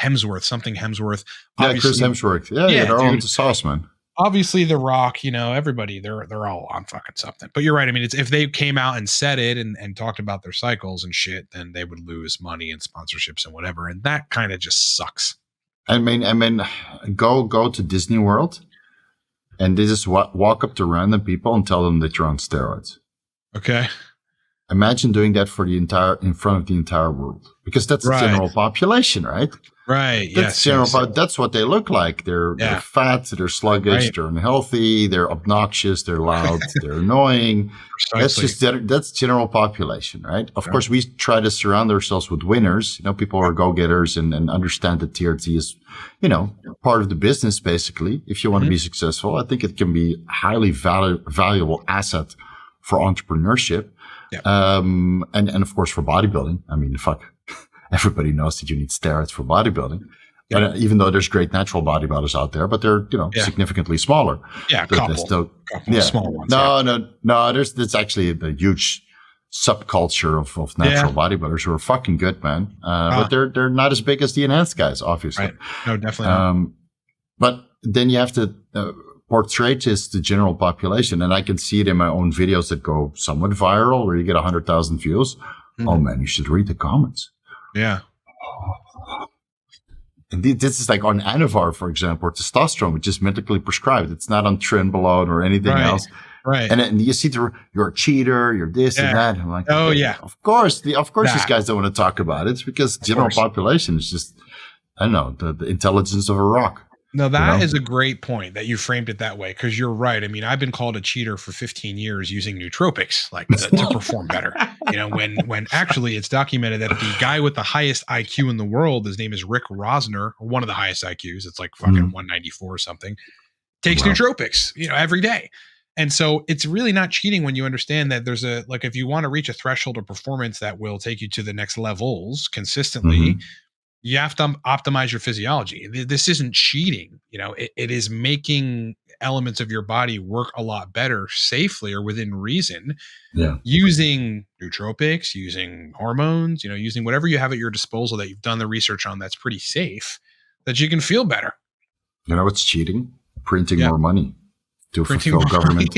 Hemsworth. Yeah, Chris Hemsworth. Yeah, they're all into sauce, man. Obviously, The Rock, everybody, they're all on fucking something. But you're right. I mean, if they came out and said it and talked about their cycles and shit, then they would lose money and sponsorships and whatever. And that kind of just sucks. I mean, go to Disney World and they just walk up to random people and tell them that you're on steroids. Okay. Imagine doing that in front of the entire world, because that's the general population, right? Right. That's that's what they look like. They're fat, they're sluggish, they're unhealthy, they're obnoxious, they're loud, they're annoying. Precisely. That's general population, right? Of course, we try to surround ourselves with winners, people who are go-getters and understand that TRT is, part of the business, basically. If you want to be successful, I think it can be a highly valuable asset for entrepreneurship. Yeah. And of course for bodybuilding. I mean, everybody knows that you need steroids for bodybuilding. Yeah. But even though there's great natural bodybuilders out there, but they're, significantly smaller. Yeah. Couple small ones. No. There's actually a huge subculture of natural bodybuilders who are fucking good, man. But they're not as big as the enhanced guys, obviously. Right. No, definitely not. But then you have to, portray this to the general population. And I can see it in my own videos that go somewhat viral where you get 100,000 views. Oh man, you should read the comments. Yeah. And this is like on Anavar, for example, or testosterone, which is medically prescribed. It's not on Trenbolone or anything else. Right. And you see you're a cheater, you're this and that. I'm like, of course these guys don't want to talk about it. It's because general population is just, I don't know, the intelligence of a rock. No, that is a great point that you framed it that way, because you're right. I mean, I've been called a cheater for 15 years using nootropics, like to perform better. When actually it's documented that the guy with the highest IQ in the world, his name is Rick Rosner, or one of the highest IQs, it's like fucking 194 or something, takes nootropics, every day. And so it's really not cheating when you understand that there's if you want to reach a threshold of performance that will take you to the next levels consistently, you have to optimize your physiology. This isn't cheating. It is making elements of your body work a lot better safely or within reason Yeah. using nootropics, using hormones, using whatever you have at your disposal that you've done the research on that's pretty safe, that you can feel better. You know what's cheating? Printing Yeah. more money to Printing fulfill more money.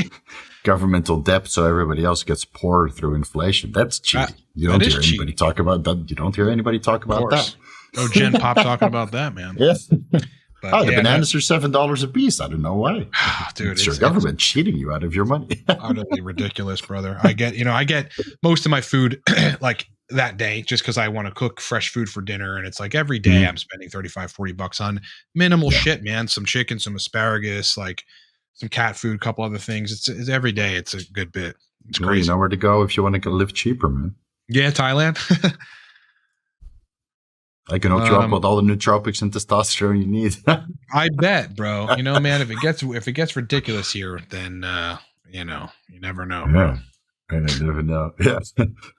governmental debt so everybody else gets poorer through inflation. That's cheating. You don't hear anybody talk about that. You don't hear anybody talk about that. Oh, Gen Pop talking about that, man. Yeah. But the bananas are $7 a piece. I don't know why. Dude, it's your government cheating you out of your money. Utterly ridiculous, brother. I get most of my food like that day just because I want to cook fresh food for dinner. And it's like every day I'm spending $35-$40 on minimal shit, man. Some chicken, some asparagus, like some cat food, a couple other things. It's every day. It's a good bit. It's crazy. You know where to go if you want to live cheaper, man. Yeah, Thailand. I can hook you up with all the nootropics and testosterone you need. I bet, bro. Man, if it gets ridiculous here, then you never know, bro. Yeah. I never know. Yeah.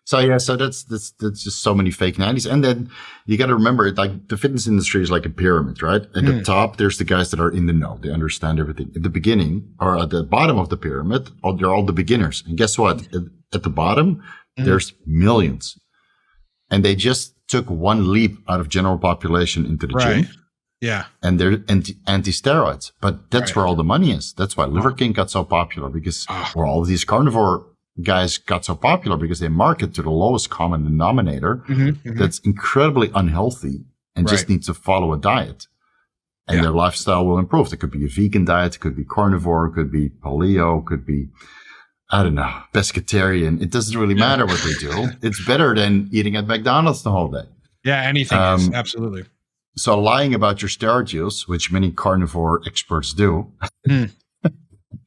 So that's just so many fake 90s. And then you got to remember, like the fitness industry is like a pyramid, right? At the top, there's the guys that are in the know. They understand everything. At the beginning or at the bottom of the pyramid, they're all the beginners. And guess what? At the bottom, there's millions. And they just took one leap out of general population into the gym. Yeah. And they're anti-steroids. But that's where all the money is. That's why Liver King got so popular because all of these carnivore guys got so popular because they market to the lowest common denominator that's incredibly unhealthy and just needs to follow a diet. And their lifestyle will improve. It could be a vegan diet. It could be carnivore. It could be paleo. It could be, I don't know, pescatarian. It doesn't really matter what they do. It's better than eating at McDonald's the whole day. Yeah, anything is. Absolutely. So lying about your steroid use, which many carnivore experts do,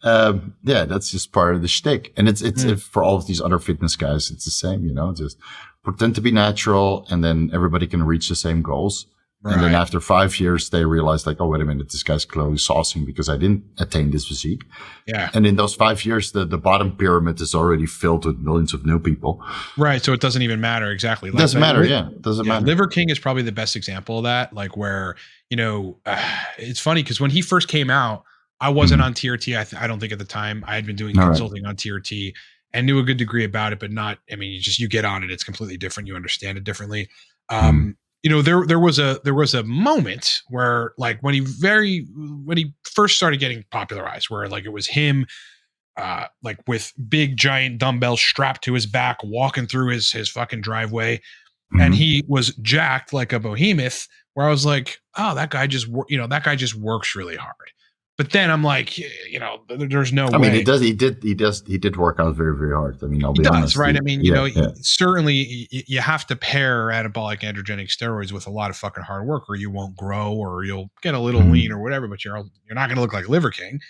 that's just part of the shtick. And it's for all of these other fitness guys, it's the same, just pretend to be natural and then everybody can reach the same goals. Right. And then after 5 years, they realize like, oh, wait a minute, this guy's clearly saucing because I didn't attain this physique. Yeah. And in those 5 years, the bottom pyramid is already filled with millions of new people. Right. So it doesn't even matter. Exactly. It doesn't matter. It doesn't matter. Liver King is probably the best example of that. Like where, it's funny because when he first came out, I wasn't on TRT. I don't think at the time I had been doing consulting on TRT and knew a good degree about it, but not, you get on it. It's completely different. You understand it differently. There was a moment where like when he first started getting popularized, where like it was him, like with big giant dumbbells strapped to his back, walking through his fucking driveway, and he was jacked like a behemoth. Where I was like, oh, that guy just works really hard. But then I'm like, there's no way. I mean, he did work out very, very hard. I'll be honest. Right? Certainly you have to pair anabolic androgenic steroids with a lot of fucking hard work or you won't grow or you'll get a little lean or whatever, but you're not going to look like Liver King,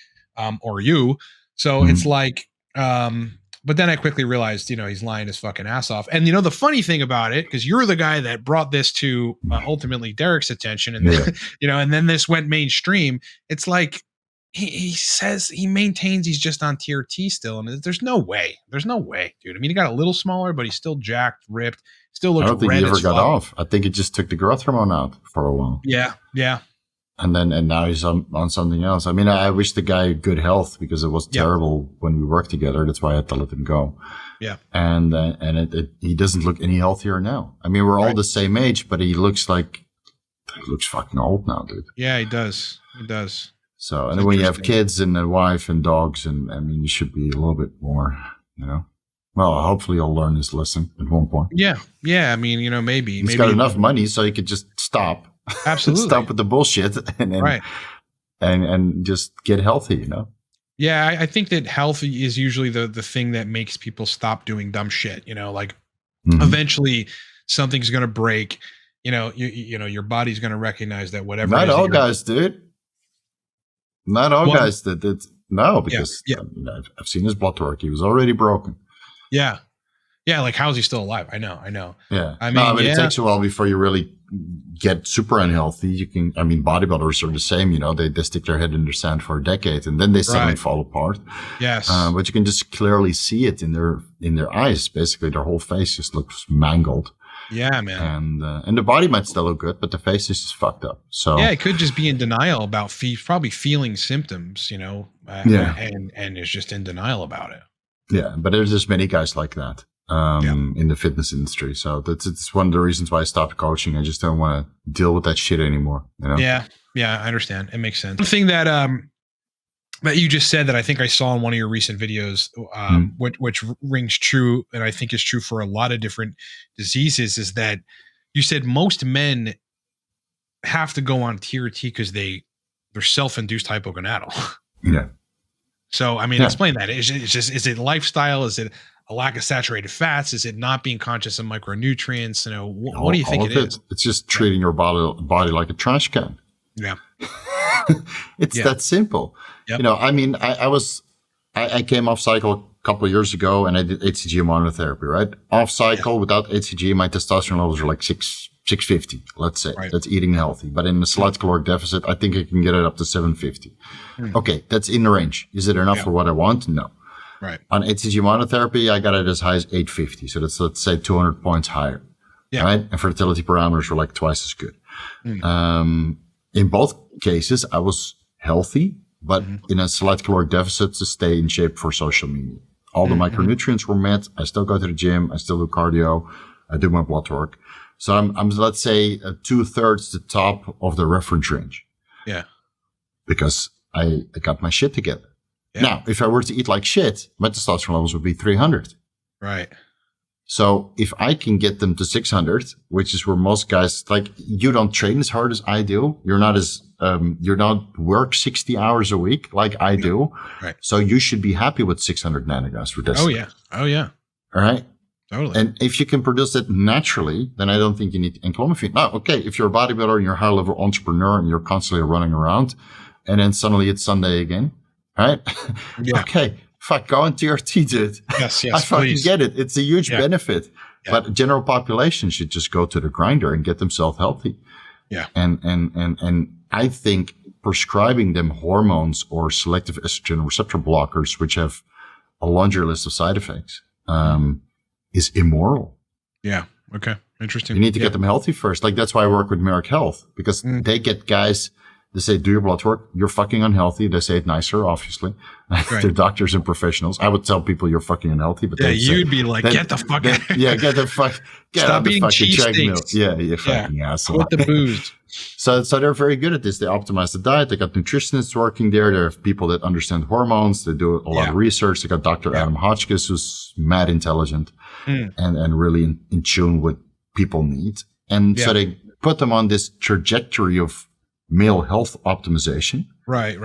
or you. So it's like, but then I quickly realized, he's lying his fucking ass off. And the funny thing about it, because you're the guy that brought this to ultimately Derek's attention and then, and then this went mainstream. It's like, he says he maintains he's just on TRT still, and there's no way, dude. He got a little smaller, but he's still jacked, ripped, still looks. I don't think red he ever as got fuck. off. I think he just took the growth hormone out for a while. Yeah. And now he's on something else. I wish the guy good health because it was terrible when we worked together. That's why I had to let him go. Yeah. And he doesn't look any healthier now. We're all the same age, but he looks fucking old now, dude. Yeah, he does. So, and when you have kids and a wife and dogs, and you should be a little bit more, well, hopefully he'll learn his lesson at one point. Yeah. Maybe. He's got enough money so he could just stop. Absolutely. Stop with the bullshit and just get healthy, Yeah, I think that health is usually the thing that makes people stop doing dumb shit, eventually something's going to break, your body's going to recognize that whatever. Not all guys, dude. Not all guys did it. No, because I've seen his blood work. He was already broken. Yeah. Yeah. Like, how's he still alive? I know. Yeah. It takes a while before you really get super unhealthy. You can, bodybuilders are the same, they stick their head in the sand for a decade and then they suddenly fall apart. Yes. But you can just clearly see it in their eyes. Basically, their whole face just looks mangled. Yeah, man. And the body might still look good, but the face is just fucked up. So Yeah, it could just be in denial about probably feeling symptoms, yeah, and is just in denial about it. yeah. But there's just many guys like that in the fitness industry. So it's one of the reasons why I stopped coaching. I just don't want to deal with that shit anymore. Yeah, I understand. It makes sense. One thing that that you just said that I think I saw in one of your recent videos, which rings true, and I think is true for a lot of different diseases, is that you said most men have to go on TRT because they're self-induced hypogonadal. Yeah. So, I mean, explain that. Is it lifestyle? Is it a lack of saturated fats? Is it not being conscious of micronutrients? What do you think it is? It's just treating your body like a trash can. Yeah. It's that simple. Yep. I mean, I came off cycle a couple of years ago and I did HCG monotherapy, right? Off cycle without HCG, my testosterone levels are like 650, let's say. Right. That's eating healthy. But in the slight caloric deficit, I think I can get it up to 750. Okay, that's in the range. Is it enough for what I want? No. Right. On HCG monotherapy, I got it as high as 850. So that's, let's say, 200 points higher. Yeah. Right? And fertility parameters were like twice as good. In both cases, I was healthy, but in a slight caloric deficit to stay in shape for social media. All the micronutrients were met. I still go to the gym. I still do cardio. I do my blood work. So I'm let's say 2/3 the top of the reference range. Yeah. Because I got my shit together. Yeah. Now, if I were to eat like shit, my testosterone levels would be 300. Right. So if I can get them to 600, which is where most guys, like, you don't train as hard as I do. You're not work 60 hours a week like I do. Right. So you should be happy with 600 nanograms per deciliter. Oh yeah. All right. Totally. And if you can produce it naturally, then I don't think you need enclomiphene. Now, okay, if you're a bodybuilder and you're a high level entrepreneur and you're constantly running around and then suddenly it's Sunday again, right? Yeah. Okay. Fuck, go on TRT, dude. Yes, I fucking get it. It's a huge benefit. Yeah. But general population should just go to the grinder and get themselves healthy. Yeah. And I think prescribing them hormones or selective estrogen receptor blockers, which have a laundry list of side effects, is immoral. Yeah. Okay. Interesting. You need to get them healthy first. Like, that's why I work with Merrick Health, because they get guys. They say, do your blood work. You're fucking unhealthy. They say it nicer, obviously. Right. They're doctors and professionals. I would tell people you're fucking unhealthy, but you'd be like, get the fuck out. Yeah, get the fuck. Get Stop out the eating fucking treadmill. cheesesteaks. Yeah, you fucking asshole. With the booze. So they're very good at this. They optimize the diet. They got nutritionists working there. There are people that understand hormones. They do a lot of research. They got Dr. Adam Hotchkiss, who's mad intelligent and really in tune with people need. And so they put them on this trajectory of male health optimization. Right.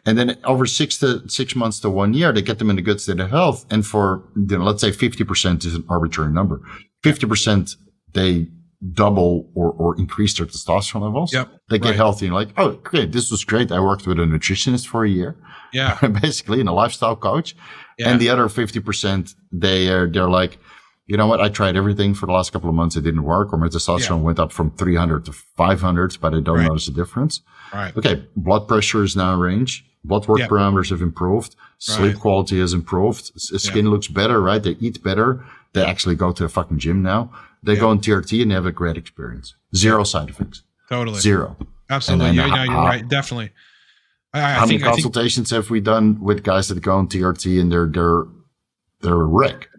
And then over 6 months to 1 year, they get them in a good state of health. And for, let's say 50% is an arbitrary number. 50%, they double or increase their testosterone levels. Yep. They get healthy and like, oh, great. This was great. I worked with a nutritionist for a year. Yeah. Basically, and a lifestyle coach. Yeah. And the other 50%, they're like, you know what? I tried everything for the last couple of months. It didn't work. Or my testosterone went up from 300 to 500, but I don't notice a difference. Right. Okay. Blood pressure is now in range. Blood work parameters have improved. Sleep quality has improved. Skin looks better, right? They eat better. They actually go to the fucking gym now. They go on TRT and they have a great experience. Zero side effects. Totally. Zero. Absolutely. You're right. Definitely. How many consultations have we done with guys that go on TRT and they're a wreck?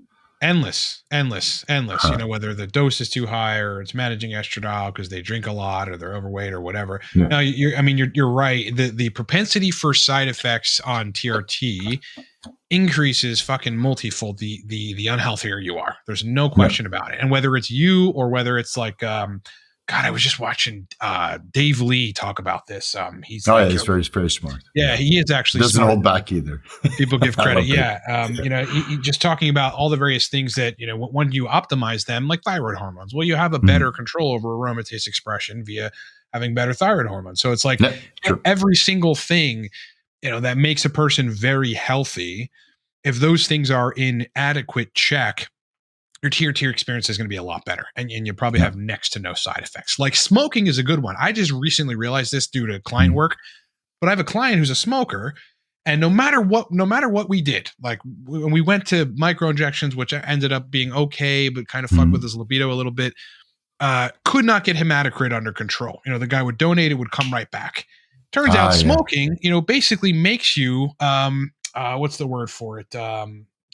Endless. Whether the dose is too high or it's managing estradiol because they drink a lot or they're overweight or whatever. Yeah. Now, you're right. The propensity for side effects on TRT increases fucking multifold the unhealthier you are. There's no question about it. And whether it's you or whether it's like, God, I was just watching Dave Lee talk about this. He's he's very, very smart. Yeah, he is actually doesn't hold back either. People give credit. He just talking about all the various things that, when you optimize them, like thyroid hormones, well, you have a better control over aromatase expression via having better thyroid hormones. So it's like every single thing, that makes a person very healthy. If those things are in adequate check, your TRT experience is going to be a lot better. And you probably have next to no side effects. Like smoking is a good one. I just recently realized this due to client work, but I have a client who's a smoker, and no matter what we did, like when we went to micro injections, which ended up being okay, but kind of fucked with his libido a little bit. could not get hematocrit under control. The guy would donate, it would come right back. Turns out smoking, basically makes you, what's the word for it?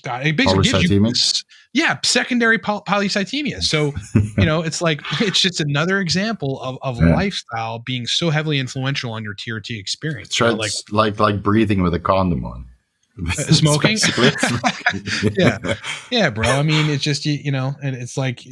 It basically gives you, secondary polycythemia. So, it's just another example of lifestyle being so heavily influential on your TRT experience. It's like breathing with a condom on. Smoking. Yeah, bro. I mean, it's just, and it's like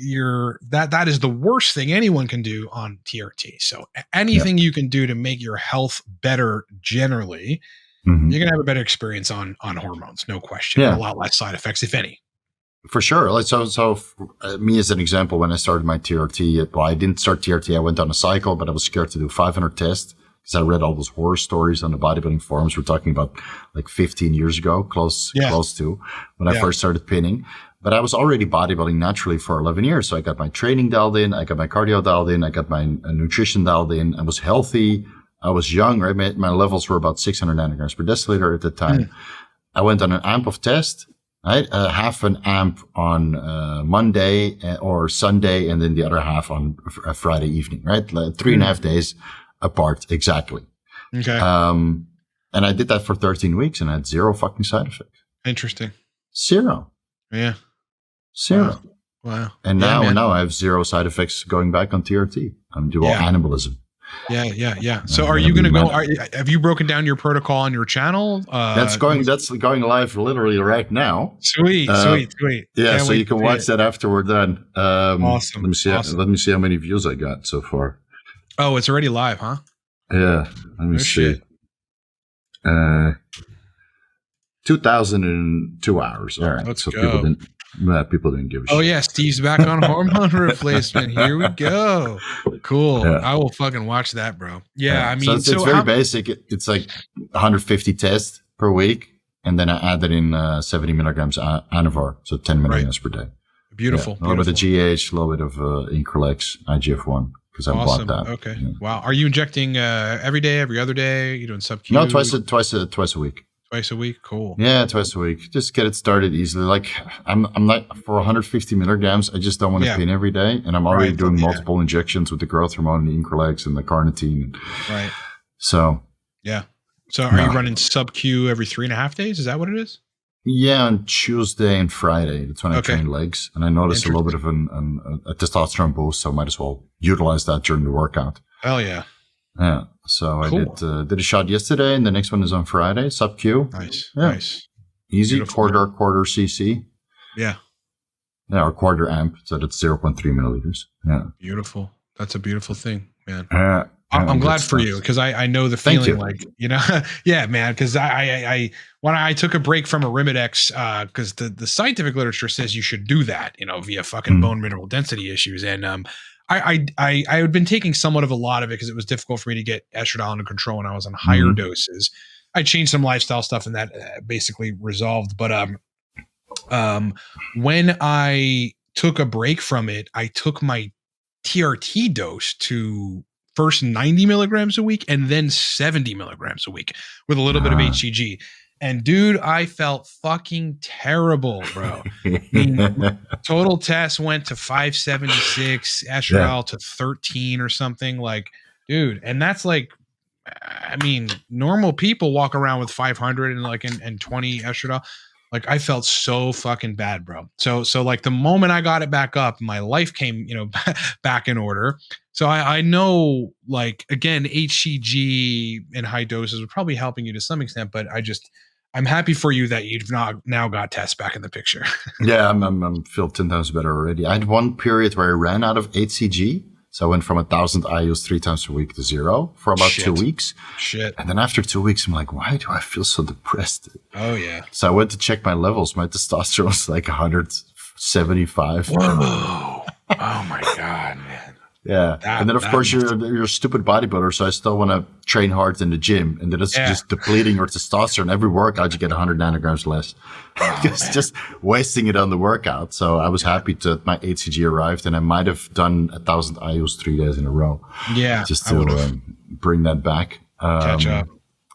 that is the worst thing anyone can do on TRT. So anything you can do to make your health better generally, you're going to have a better experience on hormones. No question. A lot less side effects, if any. For sure. Like so me as an example, when I started my TRT, I didn't start TRT. I went on a cycle, but I was scared to do 500 tests because I read all those horror stories on the bodybuilding forums. We're talking about like 15 years ago, close to when I first started pinning. But I was already bodybuilding naturally for 11 years. So I got my training dialed in. I got my cardio dialed in. I got my nutrition dialed in. I was healthy. I was young, right? My levels were about 600 nanograms per deciliter at the time. I went on an amp of test, right? Half an amp on Monday or Sunday, and then the other half on Friday evening, right? Like 3.5 days apart, exactly. Okay. And I did that for 13 weeks and I had zero fucking side effects. Interesting. Zero. Yeah. Zero. Wow. And now I have zero side effects going back on TRT. I'm dual animalism. Yeah. So are you going to go, have you broken down your protocol on your channel? That's going live literally right now. Sweet. Yeah. Can't so you can watch that afterward then. Awesome. Let me see how many views I got so far. Oh, it's already live, huh? Yeah. Let me see. 2,002 hours. All right. Let's go. People didn't give a shit. Oh yeah, Steve's back on hormone replacement. Here we go. Cool. Yeah. I will fucking watch that, bro. Yeah, I mean, so it's very basic. It's like 150 tests per week, and then I added in 70 milligrams Anavar, so 10 milligrams per day. Beautiful. A little bit of GH, a little bit of Increlex, IGF-1, because I bought that. Okay. Yeah. Wow. Are you injecting every day, every other day? You doing sub-Q? No, twice a week. Twice a week, cool. Yeah, twice a week. Just get it started easily. Like I'm like for 150 milligrams. I just don't want to pin every day, and I'm already doing multiple injections with the growth hormone, the Increlex, and the carnitine. Right. So. Yeah. So are you running sub Q every 3.5 days? Is that what it is? Yeah, on Tuesday and Friday. That's when I train legs, and I noticed a little bit of a testosterone boost. So I might as well utilize that during the workout. Hell yeah. Yeah. So cool. I did a shot yesterday, and the next one is on Friday, sub Q. Nice. Easy. Beautiful. quarter cc. Yeah. Yeah, or quarter amp. So that's 0.3 milliliters. Yeah. Beautiful. That's a beautiful thing, man. I'm glad for you because I know the feeling like, yeah, man. Because when I took a break from Arimidex, because the scientific literature says you should do that, via fucking bone mineral density issues. And I had been taking somewhat of a lot of it because it was difficult for me to get estradiol under control when I was on higher doses. I changed some lifestyle stuff and that basically resolved. But when I took a break from it, I took my TRT dose to first 90 milligrams a week and then 70 milligrams a week with a little bit of HCG. And dude, I felt fucking terrible, bro. I mean, total test went to 576, estradiol to 13 or something. Like, dude, and that's like, I mean, normal people walk around with 500 and 20 estradiol. Like, I felt so fucking bad, bro. So like the moment I got it back up, my life came, back in order. So I know, like, again, HCG in high doses was probably helping you to some extent, but I'm happy for you that you've now got tests back in the picture. Yeah, I'm feel 10 times better already. I had one period where I ran out of HCG. So I went from 1,000 IUs 3 times per week to 0 for about 2 weeks. And then after 2 weeks, I'm like, why do I feel so depressed? Oh, yeah. So I went to check my levels. My testosterone was like 175. Whoa. Oh, my God, man. Yeah. And then, of course, you're a stupid bodybuilder, so I still want to train hard in the gym. And then it's just depleting your testosterone. Every workout, you get 100 nanograms less. Just wasting it on the workout. So I was happy that my HCG arrived, and I might have done 1,000 IUs 3 days in a row. Yeah. Just to bring that back. Catch up.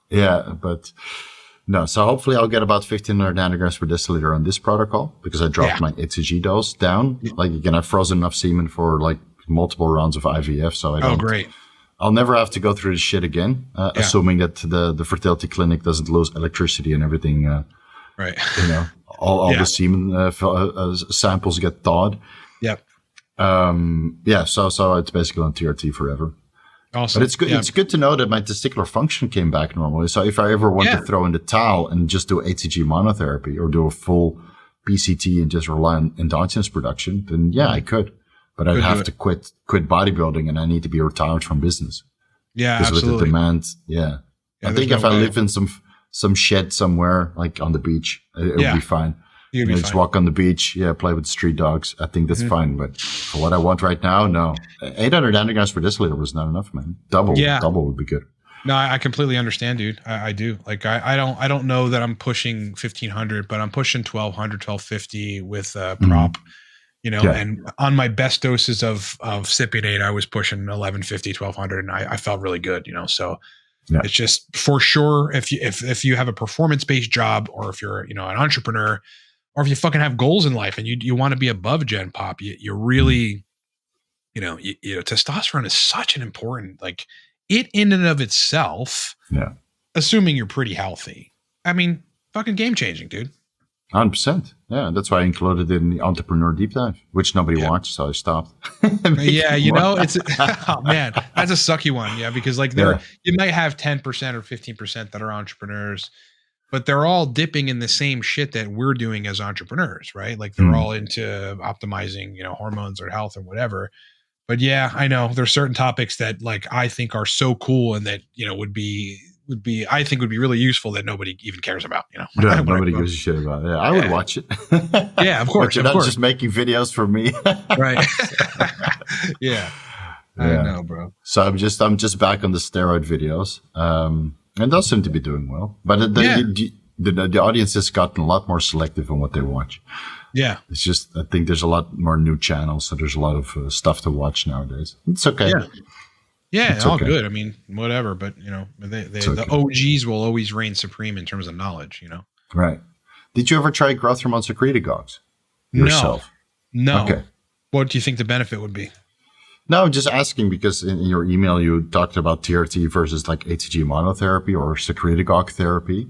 Yeah, but no. So hopefully I'll get about 1,500 nanograms per deciliter on this protocol because I dropped my HCG dose down. Like, again, I've frozen enough semen for like multiple rounds of IVF, so I don't. Oh, great. I'll never have to go through this shit again, assuming that the fertility clinic doesn't lose electricity and everything. Right. You know, all the semen samples get thawed. Yep. So it's basically on TRT forever. Awesome. But it's good. Yeah. It's good to know that my testicular function came back normally. So if I ever want to throw in the towel and just do HCG monotherapy or do a full PCT and just rely on endogenous production, then I could. But I'd have to quit bodybuilding, and I need to be retired from business. Yeah, because absolutely. with the demand, I think if I live in some shed somewhere, like on the beach, it would be fine. You'd be fine. Just walk on the beach, play with the street dogs. I think that's fine. But for what I want right now, no. 800 nanograms per deciliter was not enough, man. Double would be good. No, I completely understand, dude. I do. Like, I don't know that I'm pushing 1500, but I'm pushing 1200, 1250 with prop. You know, and on my best doses of Cypionate, I was pushing 1150, 1200, and I felt really good. You know, so it's just for sure if you have a performance based job, or if you're an entrepreneur, or if you fucking have goals in life and you want to be above Gen Pop, you really, testosterone is such an important, like, it in and of itself. Yeah. Assuming you're pretty healthy, I mean, fucking game changing, dude. 100%. Yeah, that's why I included it in the entrepreneur deep dive, which nobody watched, so I stopped. It's oh man, that's a sucky one. Yeah, because like you might have 10% or 15% that are entrepreneurs, but they're all dipping in the same shit that we're doing as entrepreneurs, right? Like they're all into optimizing, hormones or health or whatever. But yeah, I know there's certain topics that like I think are so cool and that would be really useful that nobody even cares about. Nobody gives a shit about it. Yeah, I would watch it. Yeah, of course. But you're not just making videos for me, right? I know, bro. So I'm just back on the steroid videos, and those seem to be doing well. But the audience has gotten a lot more selective on what they watch. Yeah, it's just I think there's a lot more new channels, so there's a lot of stuff to watch nowadays. It's okay. Yeah, it's all good. I mean, whatever. But the OGs will always reign supreme in terms of knowledge. Right. Did you ever try growth hormone secretagogues yourself? No. Okay. What do you think the benefit would be? No, I'm just asking because in your email you talked about TRT versus like HCG monotherapy or secretagogue therapy.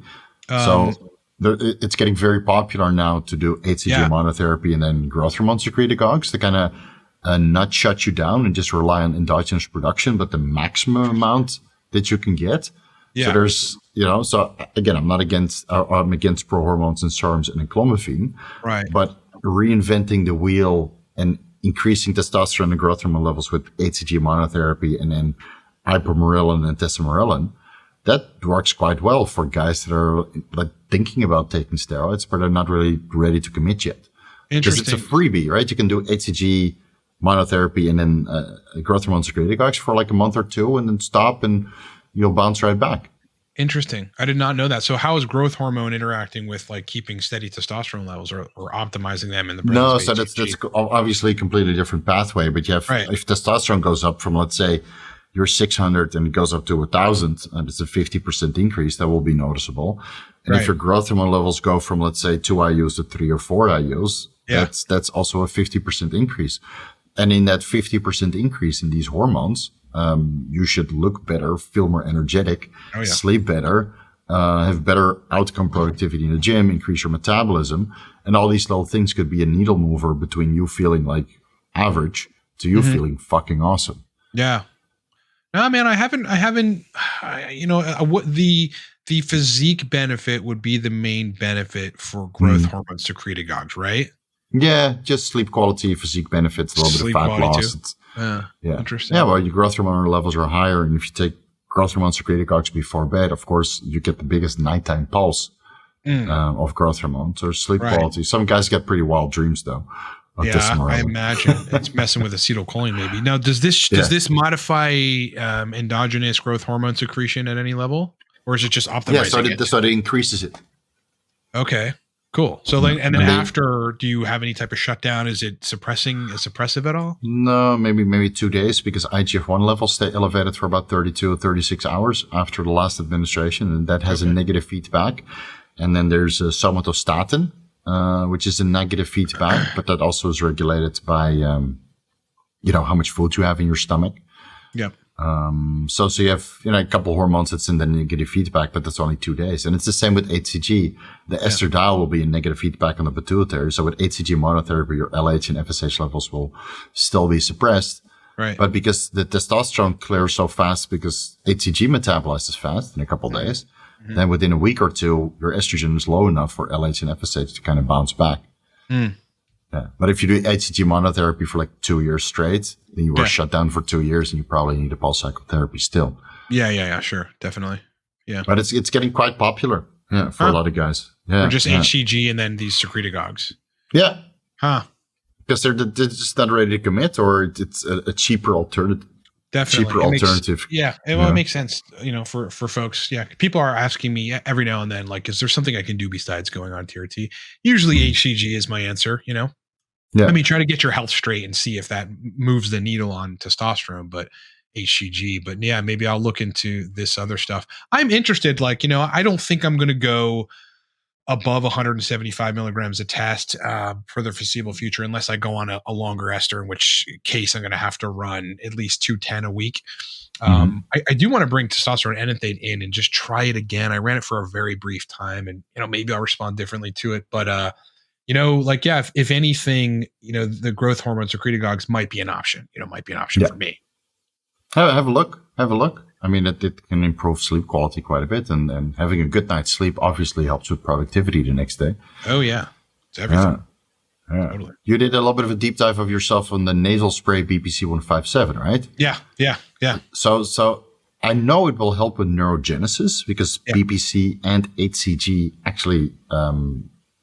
It's getting very popular now to do HCG monotherapy and then growth hormone secretagogues to kind of not shut you down and just rely on endogenous production, but the maximum amount that you can get. Yeah. So there's, so again, I'm against prohormones and SERMs and clomiphene, right? But reinventing the wheel and increasing testosterone and growth hormone levels with HCG monotherapy and then ipamorelin and tesamorelin, that works quite well for guys that are like thinking about taking steroids, but are not really ready to commit yet. Interesting. Because it's a freebie, right? You can do HCG monotherapy and then growth hormone secretagogues for like a month or two and then stop and you'll bounce right back. Interesting. I did not know that. So how is growth hormone interacting with like keeping steady testosterone levels or optimizing them in the presence No, so that's obviously a completely different pathway, but you have, if testosterone goes up from, let's say, you're 600 and it goes up to 1,000 and it's a 50% increase, that will be noticeable. And if your growth hormone levels go from, let's say, 2 IUs to 3 or 4 IUs, that's also a 50% increase. And in that 50% increase in these hormones, you should look better, feel more energetic, sleep better, have better outcome productivity in the gym, increase your metabolism. And all these little things could be a needle mover between you feeling like average to you feeling fucking awesome. Yeah. No, man, I haven't, what the physique benefit would be the main benefit for growth hormone secretagogues, right? Yeah, just sleep quality, physique benefits, a little bit of fat loss. Interesting. Yeah, well, your growth hormone levels are higher, and if you take growth hormone secretagogues before bed, of course, you get the biggest nighttime pulse of growth hormone. So sleep quality. Some guys get pretty wild dreams, though. I imagine it's messing with acetylcholine, maybe. Now, does this modify endogenous growth hormone secretion at any level, or is it just optimizing it? So it increases it. Okay. Cool. So after, do you have any type of shutdown? Is it suppressive at all? No, maybe 2 days because IGF-1 levels stay elevated for about 32 or 36 hours after the last administration, and that has a negative feedback. And then there's somatostatin, which is a negative feedback, but that also is regulated by how much food you have in your stomach. Yep. So you have, a couple hormones that's in, then you get a feedback, but that's only 2 days. And it's the same with HCG. The estradiol will be a negative feedback on the pituitary. So with HCG monotherapy, your LH and FSH levels will still be suppressed. Right. But because the testosterone clears so fast, because HCG metabolizes fast in a couple days, then within a week or two, your estrogen is low enough for LH and FSH to kind of bounce back. Yeah. But if you do HCG monotherapy for like 2 years straight, then you were shut down for 2 years and you probably need a pulse cycle therapy still. Yeah. Sure. Definitely. Yeah. But it's getting quite popular. Yeah. For a lot of guys. Yeah. Or just HCG and then these secretagogues. Yeah. Huh. Because they're just not ready to commit, or it's a cheaper alternative. Definitely. Alternative. It makes sense, for folks. Yeah. People are asking me every now and then, like, is there something I can do besides going on TRT? Usually HCG is my answer, Yeah. I mean, try to get your health straight and see if that moves the needle on testosterone, but HCG, but yeah, maybe I'll look into this other stuff. I'm interested, like, I don't think I'm going to go above 175 milligrams a test for the foreseeable future, unless I go on a longer ester, in which case I'm going to have to run at least 210 a week. I do want to bring testosterone enanthate in and just try it again. I ran it for a very brief time, and maybe I'll respond differently to it. But if anything, the growth hormone secretagogues might be an option. Might be an option for me. Have a look. I mean, it can improve sleep quality quite a bit, and having a good night's sleep obviously helps with productivity the next day. Oh yeah, it's everything. Yeah. Totally. You did a little bit of a deep dive of yourself on the nasal spray BPC 157, right? Yeah. So I know it will help with neurogenesis because BPC and HCG actually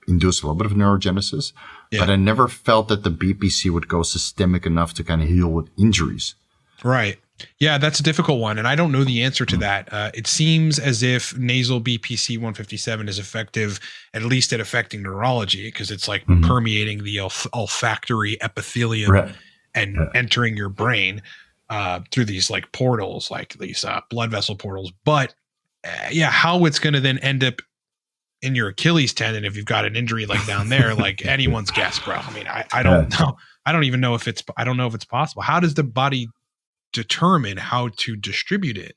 induce a little bit of neurogenesis, but I never felt that the BPC would go systemic enough to kind of heal with injuries. Right. Yeah, that's a difficult one. And I don't know the answer to that. It seems as if nasal BPC 157 is effective, at least at affecting neurology, because it's like permeating the olfactory epithelium and entering your brain through these like portals, like these blood vessel portals. But how it's going to then end up in your Achilles tendon if you've got an injury like down there, like anyone's guess, bro. I mean, I don't know. I don't even know if it's possible. How does the body determine how to distribute it?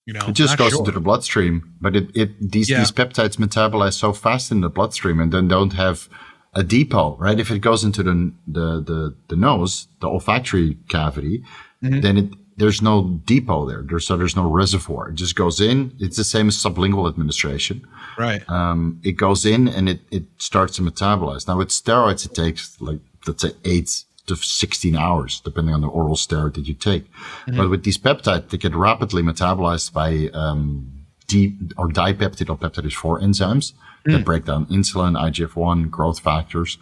It just goes into the bloodstream, but these peptides metabolize so fast in the bloodstream and then don't have a depot, right? If it goes into the nose, the olfactory cavity, then there's no depot there. There's no reservoir. It just goes in. It's the same as sublingual administration. Right. It goes in and it starts to metabolize. Now with steroids, it takes like, let's say 8 to 16 hours, depending on the oral steroid that you take. But with these peptides, they get rapidly metabolized by dipeptidyl peptidase 4 enzymes that break down insulin, IGF-1, growth factors.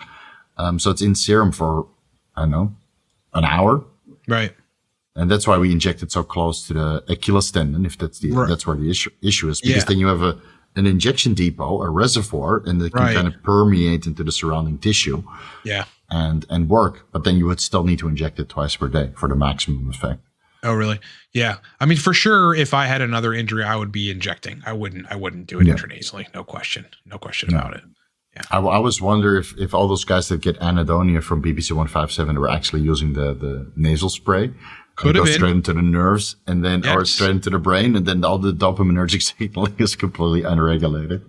So it's in serum for, an hour. Right. And that's why we inject it so close to the Achilles tendon, if that's that's where the issue is. Because then you have an injection depot, a reservoir, and it can kind of permeate into the surrounding tissue. Yeah. And work, but then you would still need to inject it twice per day for the maximum effect. Oh, really? Yeah. I mean, for sure, if I had another injury, I would be injecting. I wouldn't do it intranasally. No question about it. Yeah. I was wondering if all those guys that get anhedonia from BPC 157 were actually using the nasal spray. Could have been straight into the nerves and then, or straight into the brain, and then all the dopaminergic signaling is completely unregulated.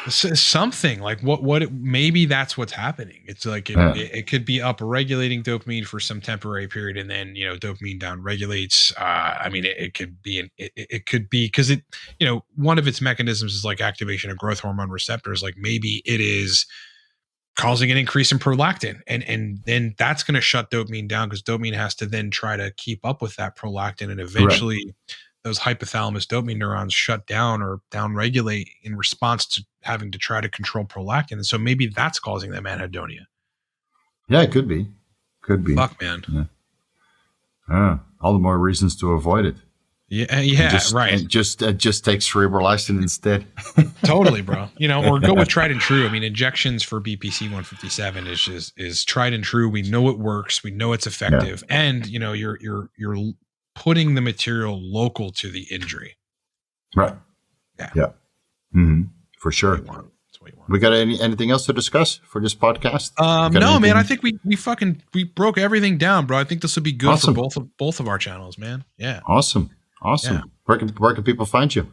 Something like what? Maybe that's what's happening. It's like it could be up regulating dopamine for some temporary period, and then dopamine down regulates. I mean, it could be because one of its mechanisms is like activation of growth hormone receptors. Like maybe it is causing an increase in prolactin, and then that's going to shut dopamine down because dopamine has to then try to keep up with that prolactin, and eventually those hypothalamus dopamine neurons shut down or downregulate in response to having to try to control prolactin, and so maybe that's causing them anhedonia. Yeah, it could be. Fuck, man. Yeah. All the more reasons to avoid it. Right. And just take Cerebrolysin instead. Totally, bro. Or go with tried and true. I mean, injections for BPC 157 is tried and true. We know it works. We know it's effective, and you're putting the material local to the injury. Right. Yeah. Mm-hmm. For sure. That's what you want. We got anything else to discuss for this podcast? No, man. I think we broke everything down, bro. I think this would be good for both of our channels, man. Yeah. Awesome. Yeah. Where can people find you?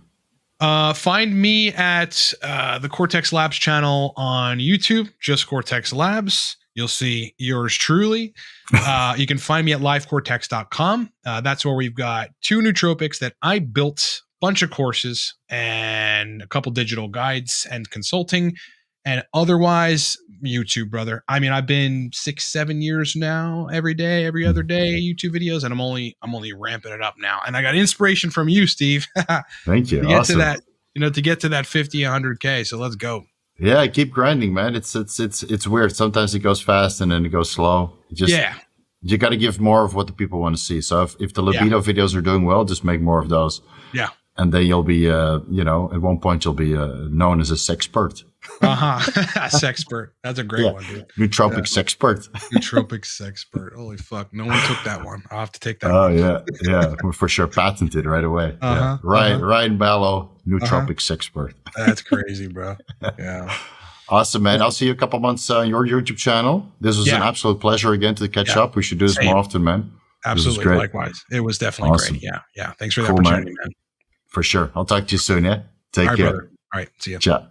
Find me at the Cortex Labs channel on YouTube, just Cortex Labs. You'll see yours truly. You can find me at livecortex.com. That's where we've got 2 nootropics that I built, bunch of courses and a couple digital guides and consulting, and otherwise YouTube, brother. I mean, I've been 6-7 years now, every other day, YouTube videos, and I'm only ramping it up now. And I got inspiration from you, Steve. Thank you. To get to that, to get to that 50, 100K. So let's go. Yeah, keep grinding, man. It's weird. Sometimes it goes fast and then it goes slow. You got to give more of what the people want to see. So if the libido videos are doing well, just make more of those. Yeah. And then you'll be, at one point you'll be known as a sexpert. Sexpert. That's a great one, dude. Nootropic sexpert. Nootropic sexpert. Holy fuck. No one took that one. I'll have to take that one. Oh, yeah. We're for sure patented right away. Ryan Ballow, nootropic sexpert. That's crazy, bro. Yeah. Awesome, man. I'll see you a couple months on your YouTube channel. This was an absolute pleasure again to catch up. We should do this more often, man. Absolutely. Likewise. It was definitely great. Yeah. Thanks for the opportunity, man. For sure. I'll talk to you soon, yeah? Take care. Brother. All right. See you. Ciao.